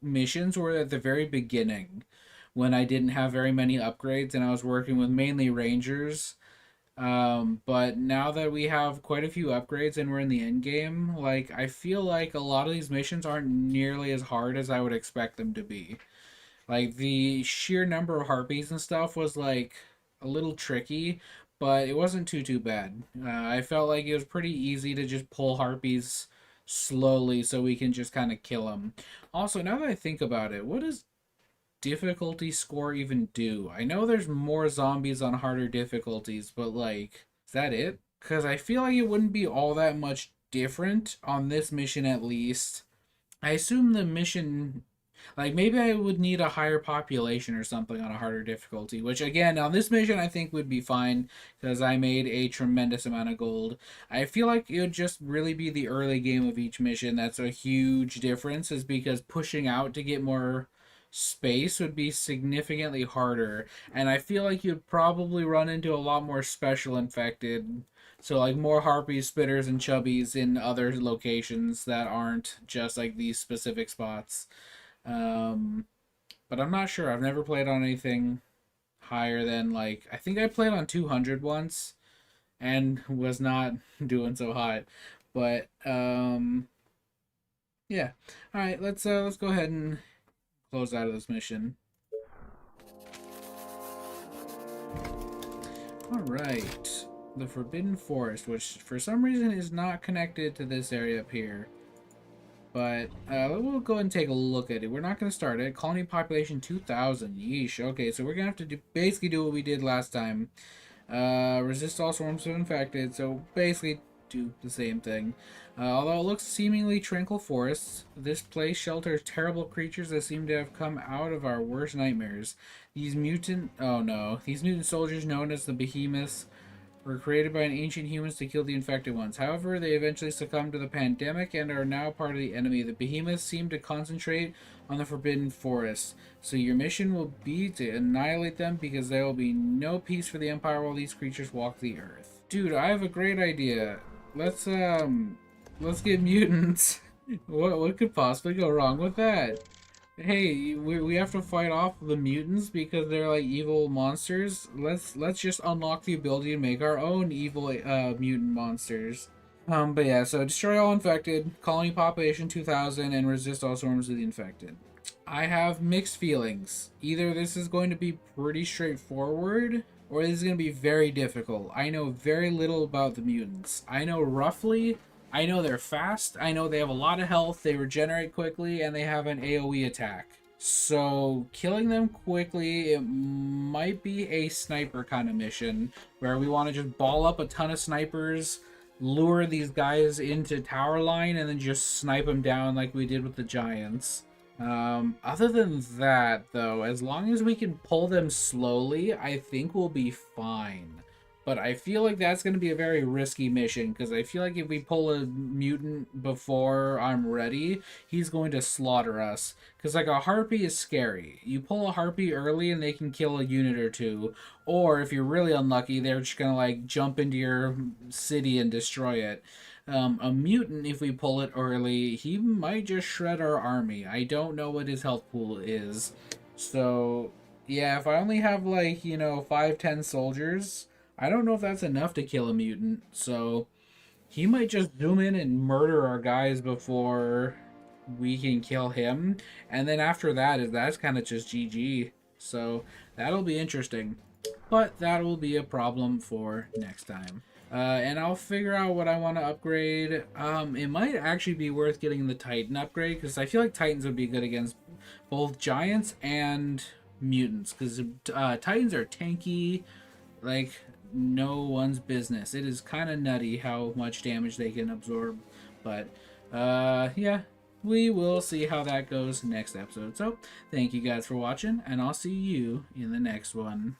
missions were at the very beginning when I didn't have very many upgrades and I was working with mainly rangers. But now that we have quite a few upgrades and we're in the end game, like I feel like a lot of these missions aren't nearly as hard as I would expect them to be. Like the sheer number of harpies and stuff was like a little tricky, but it wasn't too bad. I felt like it was pretty easy to just pull harpies slowly so we can just kind of kill them. Also, now that I think about it, what does difficulty score even do? I know there's more zombies on harder difficulties, but like, is that it? Because I feel like it wouldn't be all that much different on this mission at least. I assume the mission, like maybe I would need a higher population or something on a harder difficulty, which again, on this mission I think would be fine because I made a tremendous amount of gold. I feel like it would just really be the early game of each mission that's a huge difference, is because pushing out to get more space would be significantly harder, and I feel like you'd probably run into a lot more special infected, so like more harpies, spitters, and chubbies in other locations that aren't just like these specific spots. um but I'm not sure. I've never played on anything higher than, like, I think I played on 200 once and was not doing so hot. But yeah, all right, let's go ahead and close out of this mission. All right, the Forbidden Forest, which for some reason is not connected to this area up here. But we'll go and take a look at it. We're not going to start it. Colony population 2,000. Yeesh. Okay, so we're going to have to basically do what we did last time. Resist all swarms of infected. So basically do the same thing. Although it looks seemingly tranquil forests, this place shelters terrible creatures that seem to have come out of our worst nightmares. These mutant... oh no. These mutant soldiers known as the Behemoths were created by ancient humans to kill the infected ones. However, they eventually succumbed to the pandemic and are now part of the enemy. The Behemoths seem to concentrate on the Forbidden Forest, so your mission will be to annihilate them, because there will be no peace for the Empire while these creatures walk the earth. Dude, I have a great idea. Let's get mutants. What could possibly go wrong with that? Hey, we have to fight off the mutants because they're like evil monsters. Let's just unlock the ability to make our own evil mutant monsters. But yeah, so destroy all infected, colony population 2,000, and resist all swarms of the infected. I have mixed feelings. Either this is going to be pretty straightforward, or this is going to be very difficult. I know very little about the mutants. I know roughly... I know they're fast, I know they have a lot of health, they regenerate quickly, and they have an AoE attack. So, killing them quickly, it might be a sniper kind of mission, where we want to just ball up a ton of snipers, lure these guys into tower line, and then just snipe them down like we did with the giants. Other than that, though, as long as we can pull them slowly, I think we'll be fine. But I feel like that's going to be a very risky mission, because I feel like if we pull a mutant before I'm ready, he's going to slaughter us. Because, like, a harpy is scary. You pull a harpy early and they can kill a unit or two. Or, if you're really unlucky, they're just going to, like, jump into your city and destroy it. A mutant, if we pull it early, he might just shred our army. I don't know what his health pool is. So, yeah, if I only have, like, 5, 10 soldiers, I don't know if that's enough to kill a mutant. So, he might just zoom in and murder our guys before we can kill him. And then after that, that's kind of just GG. So, that'll be interesting. But that will be a problem for next time. And I'll figure out what I want to upgrade. It might actually be worth getting the Titan upgrade, because I feel like Titans would be good against both giants and mutants, because Titans are tanky like no one's business. It is kind of nutty how much damage they can absorb. But yeah, we will see how that goes next episode. So thank you guys for watching, and I'll see you in the next one.